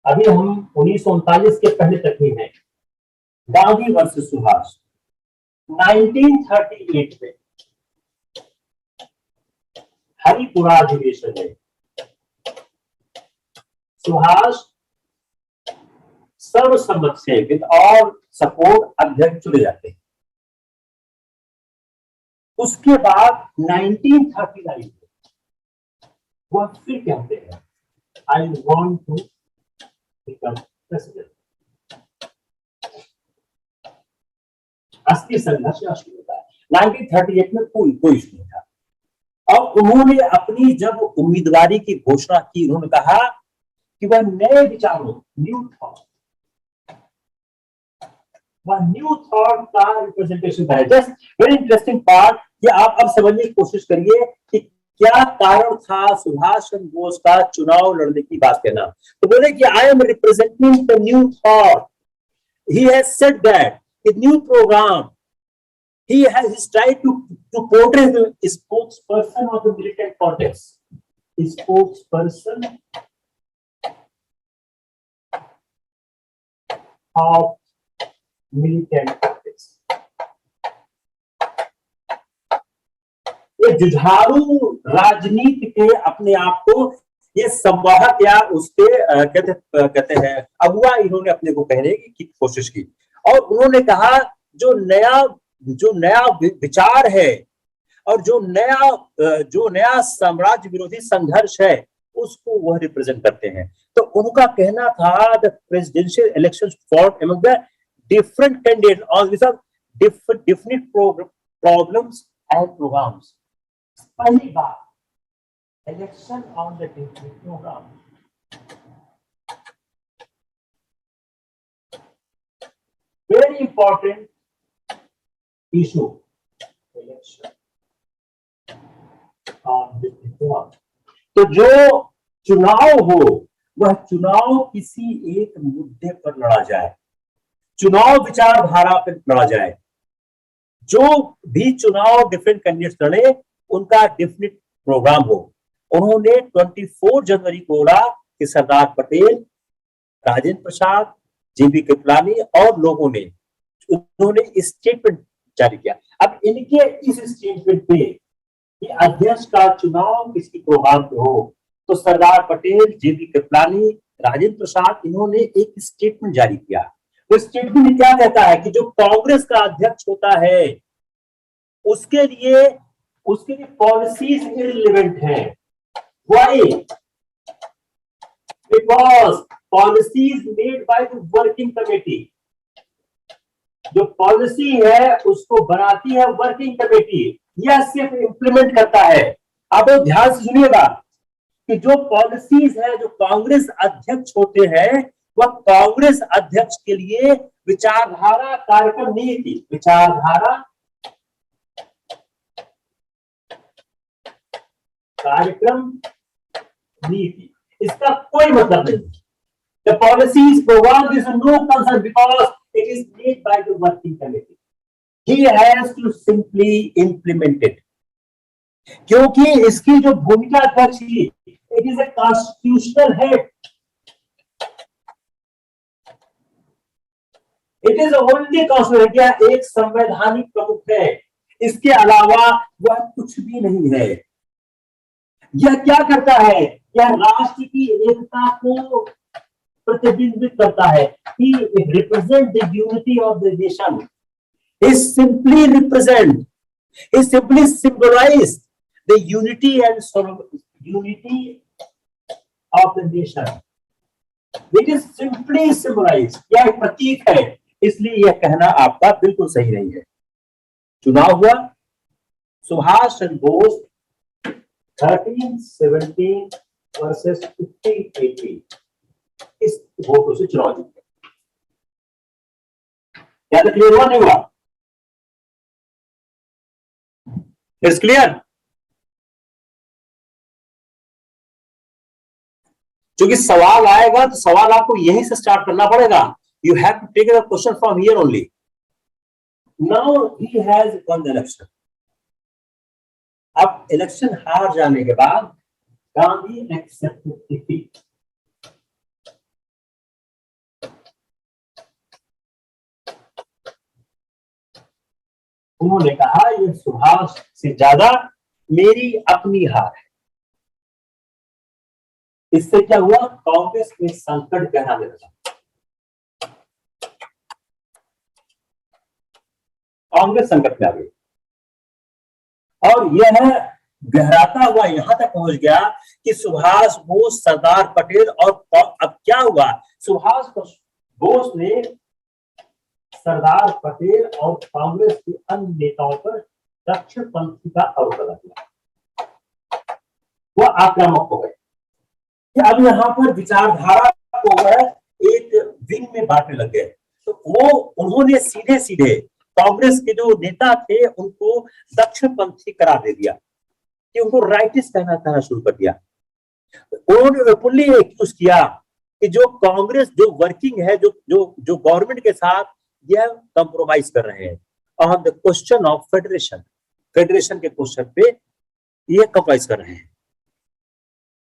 अभी हम 1939 के पहले तक ही हैं। गांधी वर्सेस सुभाष 1938 में हरिपुरा अधिवेशन में सुभाष सर्वसम्मत से विद ऑल सपोर्ट अध्यक्ष चुने जाते हैं। उसके बाद 1939 में वह फिर कहते हैं I want to become president. असली संघर्ष शुरू होता है। 1938 में कोई इश्यू नहीं था और उन्होंने अपनी जब उम्मीदवारी की घोषणा की, उन्होंने कहा कि वह नए विचारों, न्यू थॉट, वह न्यू थॉट का रिप्रेजेंटेशन करे। जस्ट वेरी इंटरेस्टिंग पार्ट कि आप अब समझने की कोशिश करिए कि क्या कारण था सुभाष चंद्र बोस का चुनाव लड़ने की बात कहना। तो बोले कि I am representing the new thought, he has said that the new programme, he has tried to portray the spokesperson of the militant context, spokesperson of militant context। ये जुझारू राजनीति के अपने आप को ये संवाहक या उसके कहते हैं अगुआ इन्होंने अपने को कहने की कोशिश की। और उन्होंने कहा जो नया विचार है और जो नया साम्राज्य विरोधी संघर्ष है उसको वह रिप्रेजेंट करते हैं। तो उनका कहना था the presidential elections fought among the different candidate on different problems and programmes. पहली बात election on the different programme. Very important issue election on different programme. तो जो चुनाव हो वह चुनाव किसी एक मुद्दे पर लड़ा जाए, चुनाव विचारधारा पर लड़ा जाए। जो भी चुनाव डिफरेंट कैंडिडेट्स लड़े उनका डिफरेंट प्रोग्राम हो। उन्होंने 24 जनवरी को बोला कि सरदार पटेल, राजेंद्र प्रसाद, जेबी कृपलानी और लोगों ने उन्होंने स्टेटमेंट जारी किया। अब इनके इस स्टेटमेंट पे कि अध्यक्ष का चुनाव किसी प्रोग्राम पे हो, तो सरदार पटेल, जेबी कृपलानी, राजेंद्र प्रसाद इन्होंने एक स्टेटमेंट जारी किया। वो स्टेटमेंट में क्या कहता है कि जो कांग्रेस का अध्यक्ष होता है उसके लिए पॉलिसीज इररिलेवेंट है। Why? Because policies made by the working committee, जो पॉलिसी है उसको बनाती है वर्किंग कमेटी, यह सिर्फ इंप्लीमेंट करता है। अब ध्यान से सुनिएगा कि जो पॉलिसीज है जो कांग्रेस अध्यक्ष होते हैं वह कांग्रेस अध्यक्ष के लिए विचारधारा, कार्यक्रम, नीति, विचारधारा, कार्यक्रम, नीति, इसका कोई मतलब नहीं। The policies program is no concern because it is made by the working committee. He has to simply implement it. क्योंकि इसकी जो भूमिका अध्यक्ष की, it is a constitutional head. It is only constitutional head, एक संवैधानिक प्रमुख है, इसके अलावा वह कुछ भी नहीं है। यह क्या करता है? यह राष्ट्र की एकता को प्रतिबिंबित करता है। He represents the unity of the nation. He simply represent, he simply symbolize the unity and unity of the nation. It is simply symbolize, यह एक प्रतीक है, इसलिए यह कहना आपका बिल्कुल सही नहीं है। चुनाव हुआ, सुभाष चंद्र बोस 1317 वर्सेस 1580 इस वोटों से चुनाव जीते। क्या तो क्लियर हुआ नहीं हुआ? It's clear. क्योंकि सवाल आएगा तो सवाल आपको यहीं से स्टार्ट करना पड़ेगा। You have to take the question from here only. Now he has won the election. अब इलेक्शन हार जाने के बाद गांधी एक्सेप्टेड डिफीट। उन्होंने कहा यह सुभाष से ज्यादा मेरी अपनी हार है। इससे क्या हुआ? कांग्रेस में संकट गहराने लगा। कांग्रेस संकट में आ गई और यह गहराता हुआ यहां तक पहुंच गया कि सुभाष बोस, सरदार पटेल और अब क्या हुआ? सुभाष बोस ने सरदार पटेल और कांग्रेस के अन्य नेताओं पर दक्षिणपंथी का आरोप लगा दिया। वह आक्रामक हो गए कि अब यहाँ पर विचारधारा को वह एक विंग में बांटने लग गए। तो उन्होंने सीधे सीधे कांग्रेस के जो नेता थे उनको दक्षिणपंथी करार दे दिया कि उनको राइटिस्ट कहना शुरू कर दिया। उन्होंने ओपनली एक्यूज किया कि जो कांग्रेस, जो वर्किंग है, जो गवर्नमेंट के साथ यह कंप्रोमाइज कर रहे हैं on the question of federation के क्वेश्चन पे ये कंप्रोमाइज कर रहे हैं।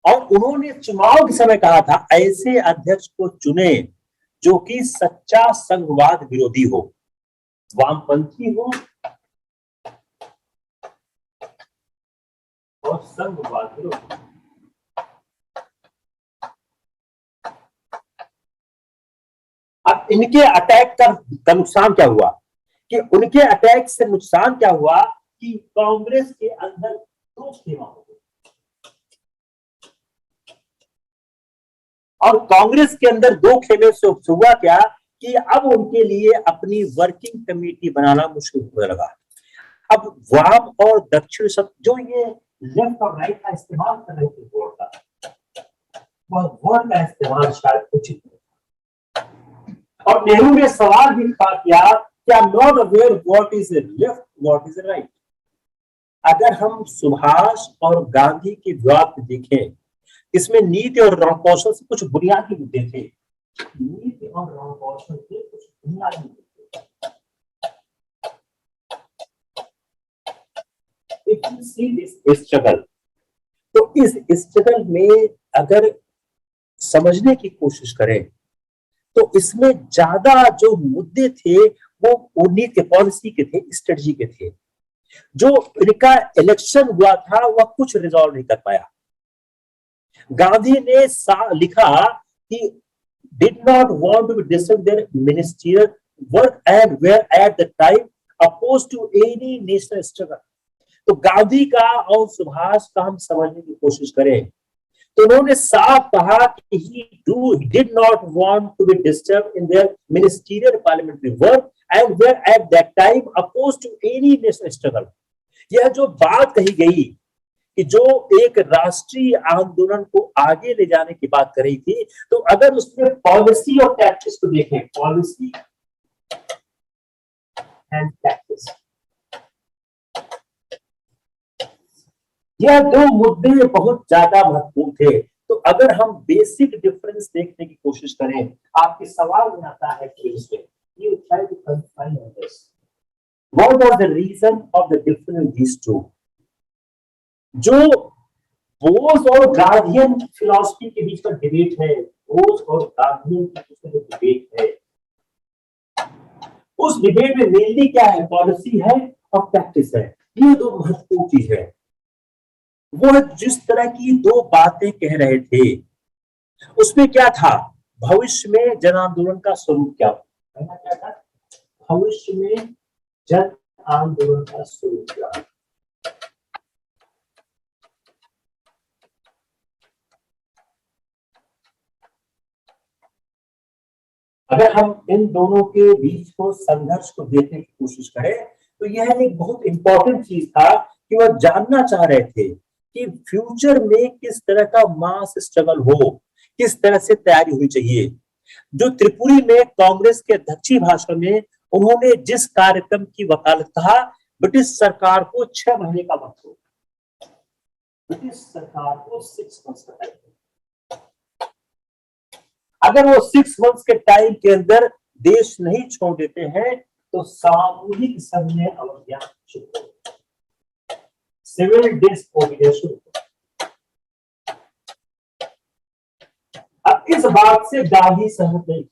और उन्होंने चुनाव के समय कहा था ऐसे अध्यक्ष को चुने जो कि सच्चा संघवाद विरोधी हो, वामपंथी हो और संघवाद विरोधी। अब इनके अटैक का नुकसान क्या हुआ कि उनके अटैक से नुकसान क्या हुआ कि कांग्रेस के अंदर दो खेमा हो गए और कांग्रेस के अंदर दो खेमे से हुआ क्या कि अब उनके लिए अपनी वर्किंग कमेटी बनाना मुश्किल होने लगा। अब वाम और दक्षिण सब जो ये लेफ्ट और राइट का इस्तेमाल कर रहे थे वोट का, वह वोट का इस्तेमाल शायद उचित नहीं। और नेहरू ने सवाल भी खड़ा किया कि I am not aware what is left what is right. अगर हम सुभाष और गांधी के जवाब देखें, इसमें नीति और रणकौशल से कुछ बुनियादी मुद्दे थे, नीति और रणकौशल से कुछ बुनियादी मुद्दे। If you see this struggle, तो इस स्ट्रगल में अगर समझने की कोशिश करें तो इसमें ज्यादा जो मुद्दे थे वो नीति पॉलिसी के थे, स्ट्रेटजी के थे। जो इनका इलेक्शन हुआ था वह कुछ रिजॉल्व नहीं कर पाया। गांधी ने लिखा कि did not want to disturb their ministerial work and were at the time opposed to any national struggle। तो गांधी का और सुभाष का हम समझने की कोशिश करें तो उन्होंने साफ कहा कि he did not want to be disturbed in their ministerial parliamentary work and were at that time opposed to any national struggle। यह जो बात कही गई कि जो एक राष्ट्रीय आंदोलन को आगे ले जाने की बात करी थी, तो अगर उसमें पॉलिसी और टैक्टिक्स को देखें, पॉलिसी एंड टैक्टिक्स, यह दो मुद्दे बहुत ज्यादा महत्वपूर्ण थे। तो अगर हम बेसिक डिफरेंस देखने की कोशिश करें, आपके सवाल में आता है कि you try to confine on this. What was the reason of the difference in these two? जो बोस और गार्डियन फिलॉसफी के बीच का डिबेट है, बोस और गार्डियन के बीच का जो डिबेट है, उस डिबेट में मेनली क्या है, पॉलिसी है और प्रैक्टिस है। ये दो महत्वपूर्ण चीज है। वो जिस तरह की दो बातें कह रहे थे उसमें क्या था, भविष्य में जन आंदोलन का स्वरूप क्या था, भविष्य में जन आंदोलन का स्वरूप क्या। अगर हम इन दोनों के बीच को संघर्ष को देखने की कोशिश करें तो यह एक बहुत इंपॉर्टेंट चीज था कि वह जानना चाह रहे थे कि फ्यूचर में किस तरह का मास स्ट्रगल हो, किस तरह से तैयारी होनी चाहिए। जो त्रिपुरी में कांग्रेस के अध्यक्षीय भाषण में उन्होंने जिस कार्यक्रम की वकालत कहा, ब्रिटिश सरकार को 6 महीने का वक्त हो, ब्रिटिश सरकार को 6 मंथ्स का टाइम। अगर वो 6 मंथ्स के टाइम के अंदर देश नहीं छोड़ देते हैं तो सामूहिक सैन्य अवज्ञा शुरू हो, सिविल डिसओबीडियंस शुरू हो। अब इस बात से गांधी सहमत नहीं,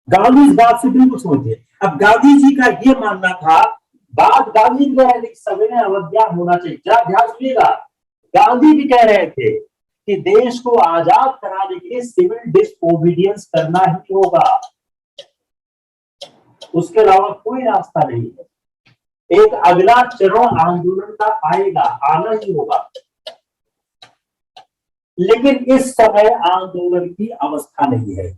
गांधी इस बात से बिल्कुल समझिए। अब गांधी जी का यह मानना था, बात गांधी जी कह रहे थे सविनय अवज्ञा होना चाहिए। क्या ध्यान सुनिएगा, गांधी भी कह रहे थे कि देश को आजाद कराने के लिए सिविल डिसओबीडियंस करना ही होगा, उसके अलावा कोई रास्ता नहीं है। एक अगला चरण आंदोलन का आएगा, आना ही होगा। लेकिन इस समय आंदोलन की अवस्था नहीं है।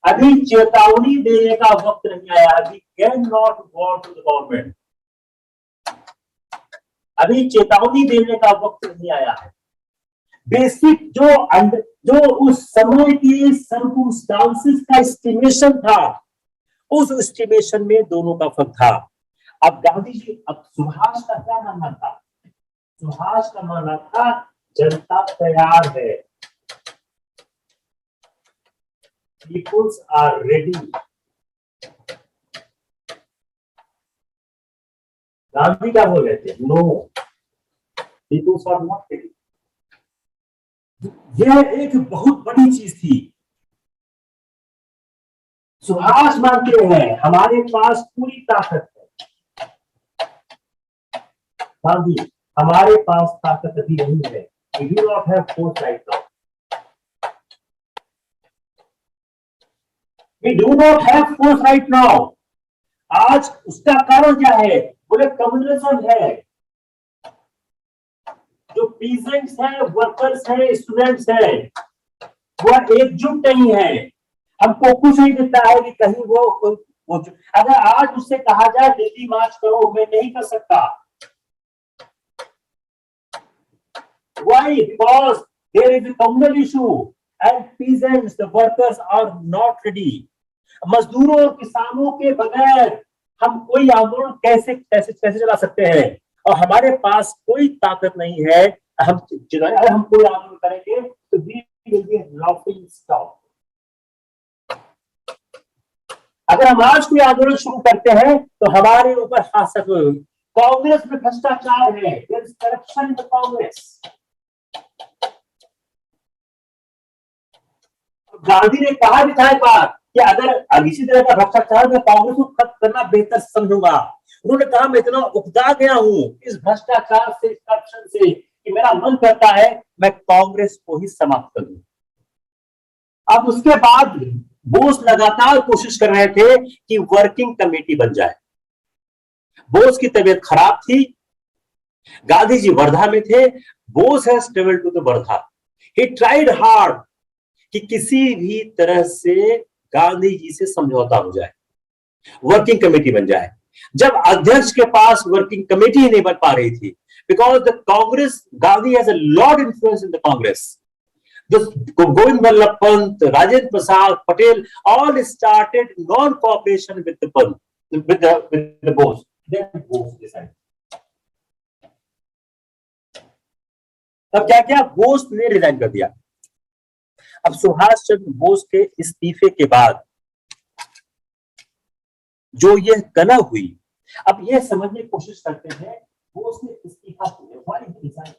अभी चेतावनी देने का वक्त नहीं आया। अभी can not go to the government, अभी चेतावनी देने का वक्त नहीं आया है। बेसिक जो उस समय की सर्कमस्टांसेस का एस्टिमेशन था, उस एस्टिमेशन में दोनों का फर्क था। अब गांधी जी, अब सुभाष का क्या मानना था, सुभाष का मानना था जनता तैयार है, पीपुल्स आर रेडी। गांधी क्या बोल रहे थे, no, peoples are not ready. यह एक बहुत बड़ी चीज थी। सुभाष मानते हैं हमारे पास पूरी ताकत है, गांधी हमारे पास ताकत अभी नहीं है, we do not have force right now। We do not have force right now. आज उसका कारण क्या है? बोले कम्युनिज्म है। जो पीजेंट्स हैं, वर्कर्स हैं, स्टूडेंट्स हैं, वह एकजुट नहीं है। हमको कुछ नहीं दिखता है कि कहीं वो अगर आज उससे कहा जाए दिल्ली मार्च करो, मैं नहीं कर सकता। Why? Because there is a communal issue and peasants, the workers are not ready. मजदूरों और किसानों के बगैर हम कोई आंदोलन कैसे कैसे कैसे चला सकते हैं? और हमारे पास कोई ताकत नहीं है। हम अगर हम कोई आंदोलन करेंगे तो we will be a laughing stock. अगर हम आज कोई आंदोलन शुरू करते हैं तो हमारे ऊपर हाथ होगी। कांग्रेस में भ्रष्टाचार है, there is corruption in the Congress. Gandhi ने कहा भी था एक बार कि अगर इसी तरह का भ्रष्टाचार मैं कांग्रेस को खत्म करना बेहतर समझूंगा। उन्होंने कहा मैं इतना उकता गया हूं इस भ्रष्टाचार से, करप्शन से, कि मेरा मन करता है मैं कांग्रेस को ही समाप्त कर दूं। अब उसके बाद बोस लगातार कोशिश कर रहे थे कि वर्किंग कमेटी बन जाए। बोस की तबीयत खराब थी, गांधी जी वर्धा में थे। Bose has travelled to the Wardha. He tried hard कि किसी भी तरह से गांधी जी से समझौता हो जाए, वर्किंग कमेटी बन जाए। जब अध्यक्ष के पास वर्किंग कमेटी ही नहीं बन पा रही थी, because the Congress, Gandhi has a lot influence in the Congress. Govind Ballabh Pant, Rajendra Prasad Patel all started non-cooperation with the Pant, with the Bose. Then Bose decided. अब क्या क्या बोस ने रिजाइन कर दिया। अब सुभाष चंद्र बोस के इस्तीफे के बाद जो ये कलह हुई, अब ये समझने की कोशिश करते हैं बोस ने इस्तीफा क्यों दिया,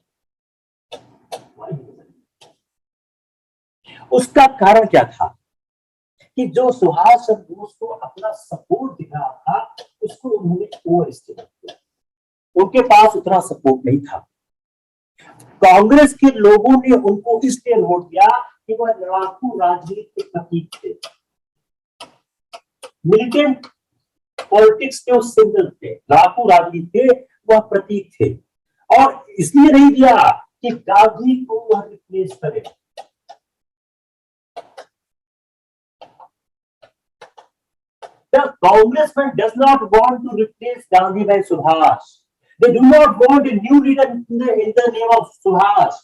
उसका कारण क्या था कि जो सुभाष चंद्र बोस को अपना सपोर्ट दिख रहा था उसको उन्होंने ओवर एस्टिमेट किया। उनके पास उतना सपोर्ट नहीं था। कांग्रेस के लोगों ने उनको इसलिए वोट दिया कि वह लड़ाकू राजनीति के प्रतीक थे, मिलिटेंट पॉलिटिक्स के उस सिंबल थे, लड़ाकू राजनीति के वह प्रतीक थे। और इसलिए नहीं दिया कि गांधी को वह रिप्लेस करे। The congressman does not want to replace Gandhi by Subhash. They do not want a new leader in the name of Subhash.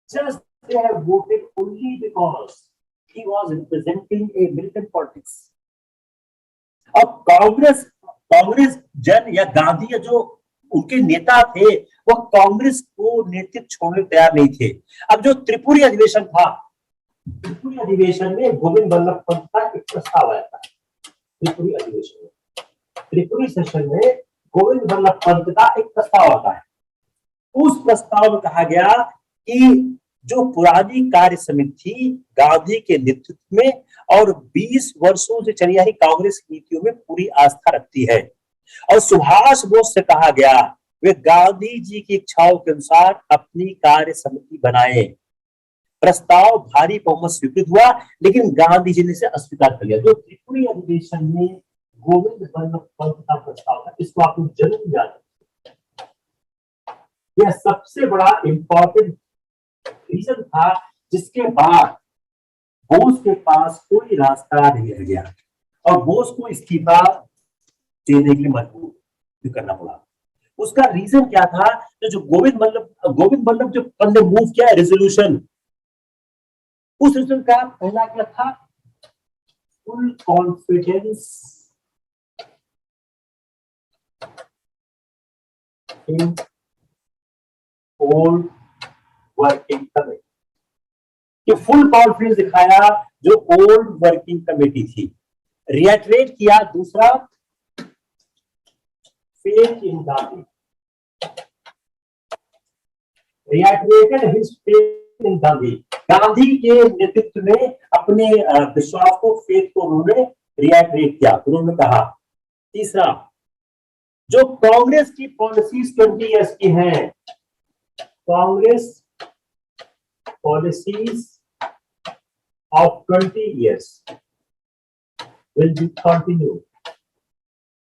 Just they have voted only because he was representing a militant politics. अब कांग्रेस जन या गांधी या जो उनके नेता थे वह कांग्रेस को नेतृत्व छोड़ने तैयार नहीं थे। अब जो त्रिपुरी अधिवेशन था, त्रिपुरी अधिवेशन में गोविंद बल्लभ पंत का एक प्रस्ताव आया था। त्रिपुरी अधिवेशन में, त्रिपुरी सेशन में गोविंद बल्लभ पंत का एक प्रस्ताव आता है। उस प्रस्ताव में कहा गया कि जो पुरानी कार्य समिति थी गांधी के नेतृत्व में और 20 वर्षों से चली आ रही कांग्रेस नीतियों में पूरी आस्था रखती है, और सुभाष बोस से कहा गया वे गांधी जी की इच्छाओं के अनुसार अपनी कार्य समिति बनाए। प्रस्ताव भारी बहुमत स्वीकृत हुआ, लेकिन गांधी जी ने इसे अस्वीकार कर लिया। जो त्रिपुरी अधिवेशन में गोविंद बल्लभ पंत का प्रस्ताव था, इसको आप लोग जरूर याद रखें। यह सबसे बड़ा इंपॉर्टेंट रीजन था जिसके बाद बोस के पास कोई रास्ता नहीं रह गया और बोस को इस्तीफा देने के लिए मजबूर करना पड़ा। उसका रीजन क्या था? जो गोविंद बल्लभ जो पंत ने मूव किया रेजोल्यूशन, उस रेजोल्यूशन का पहला क्या था? Full confidence in old working committee, कि फुल कॉन्फिडेंस दिखाया जो ओल्ड वर्किंग कमेटी थी। रिएटरेट किया दूसरा, faith in Gandhi, reiterated his faith in Gandhi. Gandhi के नेतृत्व में अपने विश्वास को, फेथ को उन्होंने रिएटरेट किया। उन्होंने कहा तीसरा, जो कांग्रेस की पॉलिसीज 20 इयर्स की हैं, Congress policies of 20 years, will be continued.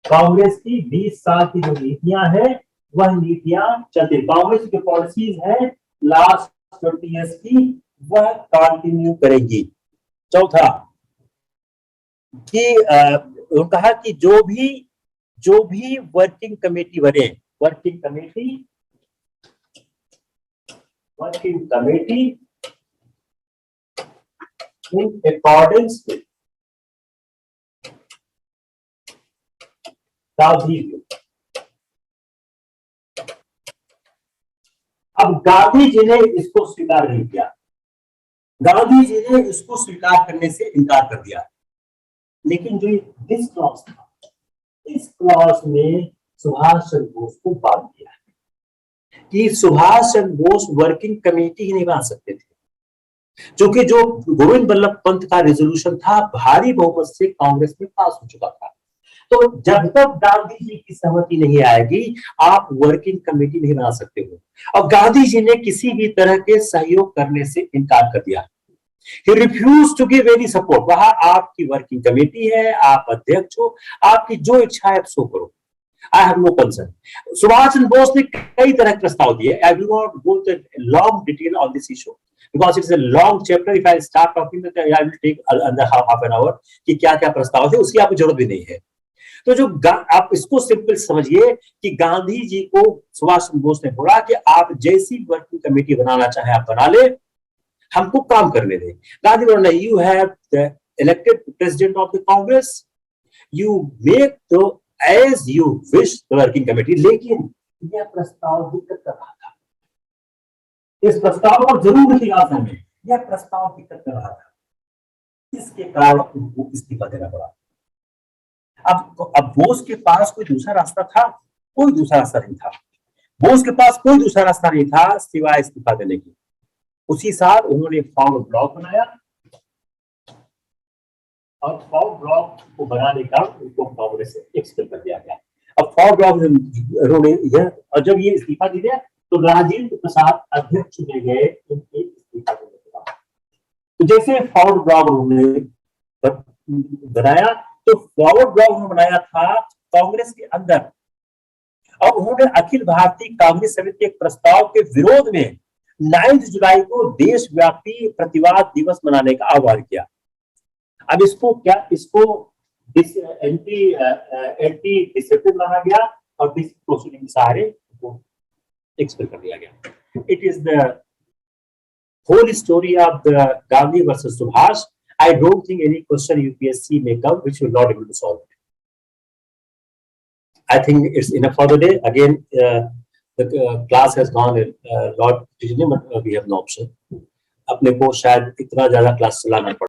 Congress की 20 साल की जो नीतियां हैं वह नीतियां चलती, कांग्रेस की पॉलिसीज हैं लास्ट 20 इयर्स की, वह कंटिन्यू करेगी। चौथा कि उन्होंने कहा कि जो भी वर्किंग कमेटी बने, working committee in accordance with Gandhi ji. अब गांधी जी ने इसको स्वीकार नहीं किया, गांधी जी ने इसको स्वीकार करने से इनकार कर दिया। लेकिन जो दिस क्लॉज था, इस क्लॉज में सुभाष चंद्र बोस को बांध दिया कि सुभाष चंद्र बोस वर्किंग कमेटी ही नहीं बना सकते थे, क्योंकि जो गोविंद बल्लभ पंत का रेजोल्यूशन था भारी बहुमत से कांग्रेस में पास हो चुका था। तो जब तक गांधी जी की सहमति नहीं आएगी आप वर्किंग कमेटी नहीं बना सकते हो। और गांधी जी ने किसी भी तरह के सहयोग करने से इनकार कर दिया। He refused to give any support। वहां आपकी वर्किंग कमेटी है, आप अध्यक्ष हो, आपकी जो इच्छा है आप सो करो, I have no concern. Subhash Chandra Bose ने कई तरह के प्रस्ताव दिए। I do not go to long detail on this issue because it's a long chapter. If I start talking, then I will take another half an hour कि क्या क्या प्रस्ताव थे, उसकी आपको जरूरत भी नहीं है। तो जो आप इसको सिंपल समझिए कि गांधी जी को सुभाष चंद्र बोस ने बोला कि आप जैसी वर्किंग कमेटी बनाना चाहे आप बना ले, हमको काम करने दें। गांधी बोला you have the elected president of the Congress, you make the as you wish the working committee. लेकिन यह प्रस्ताव दिक्कत कर रहा था, इस प्रस्ताव को जरूर लिखिएगा में, यह प्रस्ताव दिक्कत कर रहा था, इसके कारण उनको इस्तीफा देना पड़ा। अब बोस के पास कोई दूसरा रास्ता था? कोई दूसरा रास्ता नहीं था। बोस के पास कोई दूसरा रास्ता नहीं था सिवाय इस्तीफा देने की। उसी साल उन्होंने फॉरवर्ड ब्लॉक बनाया और फॉरवर्ड ब्लॉक को बनाने का उनको कांग्रेस से एक्सपेल कर दिया गया। अब फॉरवर्ड ब्लॉक उन्होंने और जब ये इस्तीफा दिया तो राजेंद्र प्रसाद अध्यक्ष चुने गए उनके इस्तीफा देने के बाद। तो जैसे फॉरवर्ड ब्लॉक उन्होंने बनाया, तो फॉरवर्ड ब्लॉक उन्होंने बनाया था कांग्रेस के अंदर, और उन्होंने अखिल भारतीय कांग्रेस समिति के एक प्रस्ताव के विरोध में 9 जुलाई को देशव्यापी प्रतिवाद दिवस मनाने का आह्वान किया। अब इसको एंटी डिसिप्लिन माना गया और प्रोसीडिंग के सहारे एक्सपेल कर दिया गया। It is the whole story of the Gandhi versus Subhash. I don't think any question UPSC may come which will not able to solve it. I think it's enough for the day. Again, the class has gone a lot, but we have no option. अपने को शायद इतना ज्यादा class चलाना पड़ा।